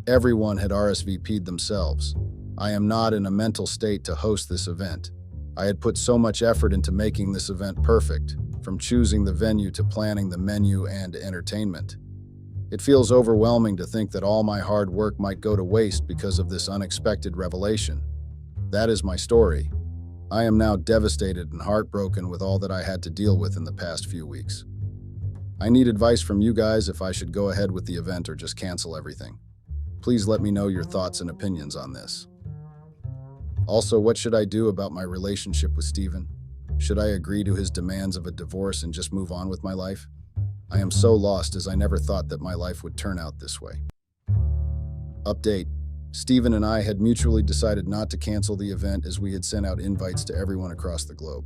Speaker 2: Everyone had RSVP'd themselves. I am not in a mental state to host this event. I had put so much effort into making this event perfect, from choosing the venue to planning the menu and entertainment. It feels overwhelming to think that all my hard work might go to waste because of this unexpected revelation. That is my story. I am now devastated and heartbroken with all that I had to deal with in the past few weeks. I need advice from you guys if I should go ahead with the event or just cancel everything. Please let me know your thoughts and opinions on this. Also, what should I do about my relationship with Stephen? Should I agree to his demands of a divorce and just move on with my life? I am so lost, as I never thought that my life would turn out this way. Update. Stephen and I had mutually decided not to cancel the event, as we had sent out invites to everyone across the globe.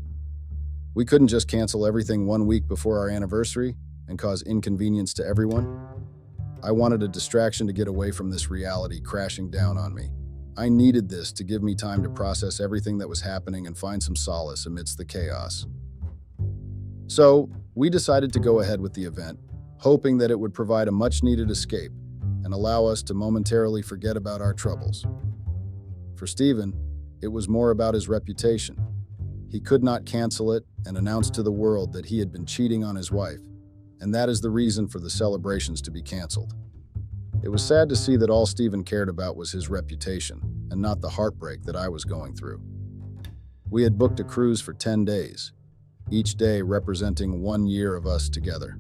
Speaker 2: We couldn't just cancel everything 1 week before our anniversary and cause inconvenience to everyone. I wanted a distraction to get away from this reality crashing down on me. I needed this to give me time to process everything that was happening and find some solace amidst the chaos. So, we decided to go ahead with the event, hoping that it would provide a much-needed escape and allow us to momentarily forget about our troubles. For Stephen, it was more about his reputation. He could not cancel it and announced to the world that he had been cheating on his wife, and that is the reason for the celebrations to be canceled. It was sad to see that all Stephen cared about was his reputation, and not the heartbreak that I was going through. We had booked a cruise for 10 days, each day representing 1 year of us together.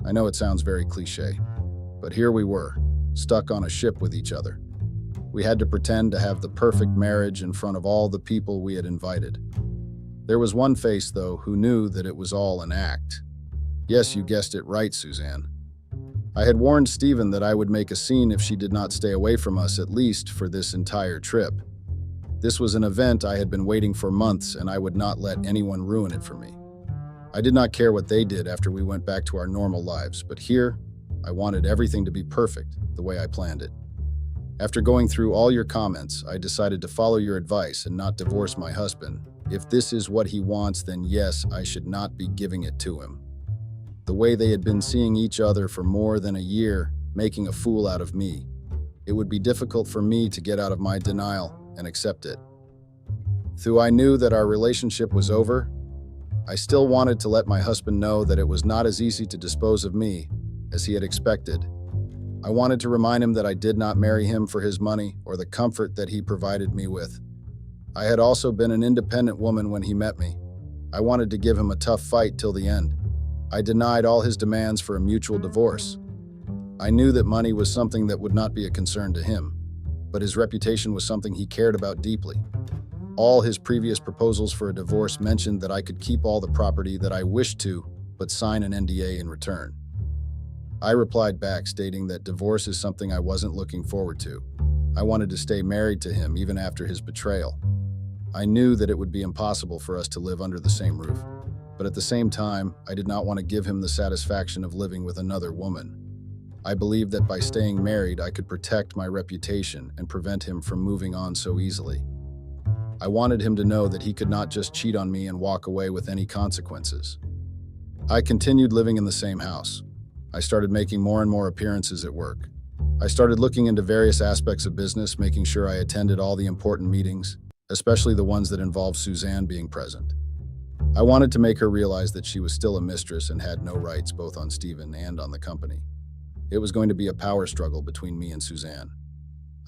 Speaker 2: I know it sounds very cliche, but here we were, stuck on a ship with each other. We had to pretend to have the perfect marriage in front of all the people we had invited. There was one face, though, who knew that it was all an act. Yes, you guessed it right, Suzanne. I had warned Stephen that I would make a scene if she did not stay away from us, at least for this entire trip. This was an event I had been waiting for months, and I would not let anyone ruin it for me. I did not care what they did after we went back to our normal lives, but here, I wanted everything to be perfect, the way I planned it. After going through all your comments, I decided to follow your advice and not divorce my husband. If this is what he wants, then yes, I should not be giving it to him. The way they had been seeing each other for more than a year, making a fool out of me. It would be difficult for me to get out of my denial and accept it. Though I knew that our relationship was over, I still wanted to let my husband know that it was not as easy to dispose of me as he had expected. I wanted to remind him that I did not marry him for his money or the comfort that he provided me with. I had also been an independent woman when he met me. I wanted to give him a tough fight till the end. I denied all his demands for a mutual divorce. I knew that money was something that would not be a concern to him, but his reputation was something he cared about deeply. All his previous proposals for a divorce mentioned that I could keep all the property that I wished to, but sign an NDA in return. I replied back stating that divorce is something I wasn't looking forward to. I wanted to stay married to him even after his betrayal. I knew that it would be impossible for us to live under the same roof, but at the same time, I did not want to give him the satisfaction of living with another woman. I believed that by staying married, I could protect my reputation and prevent him from moving on so easily. I wanted him to know that he could not just cheat on me and walk away with any consequences. I continued living in the same house. I started making more and more appearances at work. I started looking into various aspects of business, making sure I attended all the important meetings, especially the ones that involved Suzanne being present. I wanted to make her realize that she was still a mistress and had no rights both on Stephen and on the company. It was going to be a power struggle between me and Suzanne.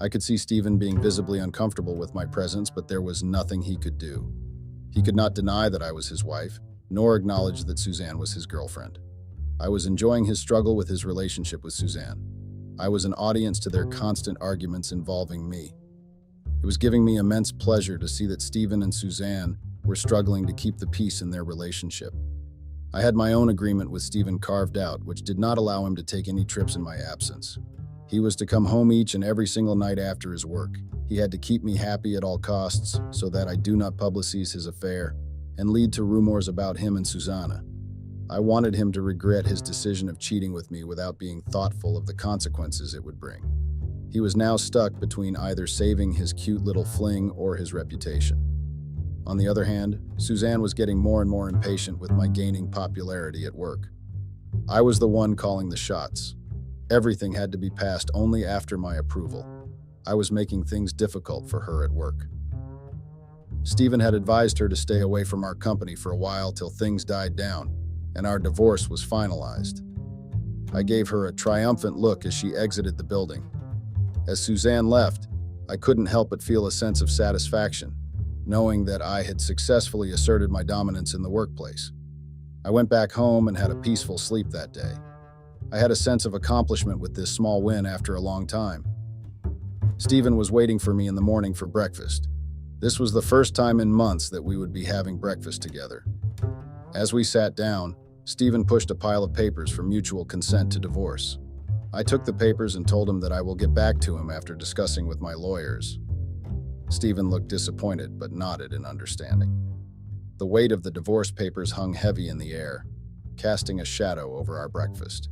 Speaker 2: I could see Stephen being visibly uncomfortable with my presence, but there was nothing he could do. He could not deny that I was his wife, nor acknowledge that Suzanne was his girlfriend. I was enjoying his struggle with his relationship with Suzanne. I was an audience to their constant arguments involving me. It was giving me immense pleasure to see that Stephen and Suzanne were struggling to keep the peace in their relationship. I had my own agreement with Stephen carved out, which did not allow him to take any trips in my absence. He was to come home each and every single night after his work. He had to keep me happy at all costs so that I do not publicize his affair and lead to rumors about him and Susanna. I wanted him to regret his decision of cheating with me without being thoughtful of the consequences it would bring. He was now stuck between either saving his cute little fling or his reputation. On the other hand, Suzanne was getting more and more impatient with my gaining popularity at work. I was the one calling the shots. Everything had to be passed only after my approval. I was making things difficult for her at work. Stephen had advised her to stay away from our company for a while till things died down, and our divorce was finalized. I gave her a triumphant look as she exited the building. As Suzanne left, I couldn't help but feel a sense of satisfaction, knowing that I had successfully asserted my dominance in the workplace. I went back home and had a peaceful sleep that day. I had a sense of accomplishment with this small win after a long time. Stephen was waiting for me in the morning for breakfast. This was the first time in months that we would be having breakfast together. As we sat down, Stephen pushed a pile of papers for mutual consent to divorce. I took the papers and told him that I will get back to him after discussing with my lawyers. Stephen looked disappointed but nodded in understanding. The weight of the divorce papers hung heavy in the air, casting a shadow over our breakfast.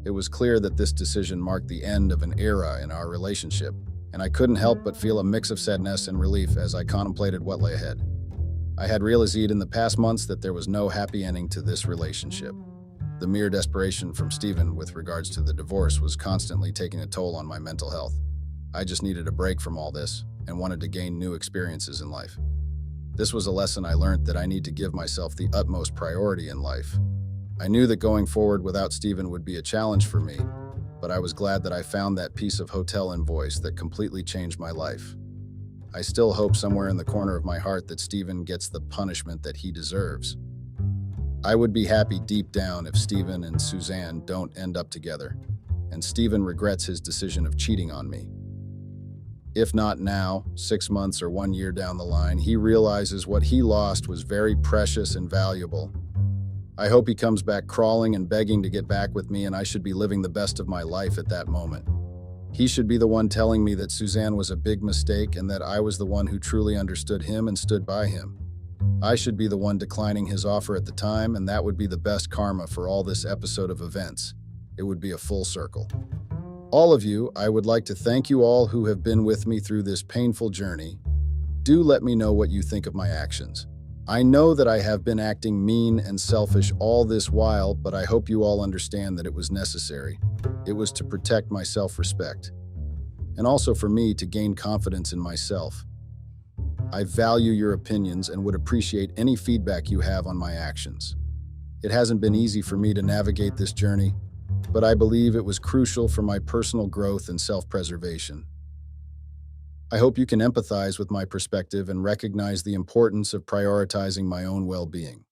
Speaker 2: It was clear that this decision marked the end of an era in our relationship, and I couldn't help but feel a mix of sadness and relief as I contemplated what lay ahead. I had realized in the past months that there was no happy ending to this relationship. The mere desperation from Stephen with regards to the divorce was constantly taking a toll on my mental health. I just needed a break from all this and wanted to gain new experiences in life. This was a lesson I learned that I need to give myself the utmost priority in life. I knew that going forward without Stephen would be a challenge for me, but I was glad that I found that piece of hotel invoice that completely changed my life. I still hope somewhere in the corner of my heart that Stephen gets the punishment that he deserves. I would be happy deep down if Stephen and Suzanne don't end up together, and Stephen regrets his decision of cheating on me. If not now, 6 months or 1 year down the line, he realizes what he lost was very precious and valuable. I hope he comes back crawling and begging to get back with me, and I should be living the best of my life at that moment. He should be the one telling me that Suzanne was a big mistake and that I was the one who truly understood him and stood by him. I should be the one declining his offer at the time, and that would be the best karma for all this episode of events. It would be a full circle. All of you, I would like to thank you all who have been with me through this painful journey. Do let me know what you think of my actions. I know that I have been acting mean and selfish all this while, but I hope you all understand that it was necessary. It was to protect my self-respect, and also for me to gain confidence in myself. I value your opinions and would appreciate any feedback you have on my actions. It hasn't been easy for me to navigate this journey, but I believe it was crucial for my personal growth and self-preservation. I hope you can empathize with my perspective and recognize the importance of prioritizing my own well-being.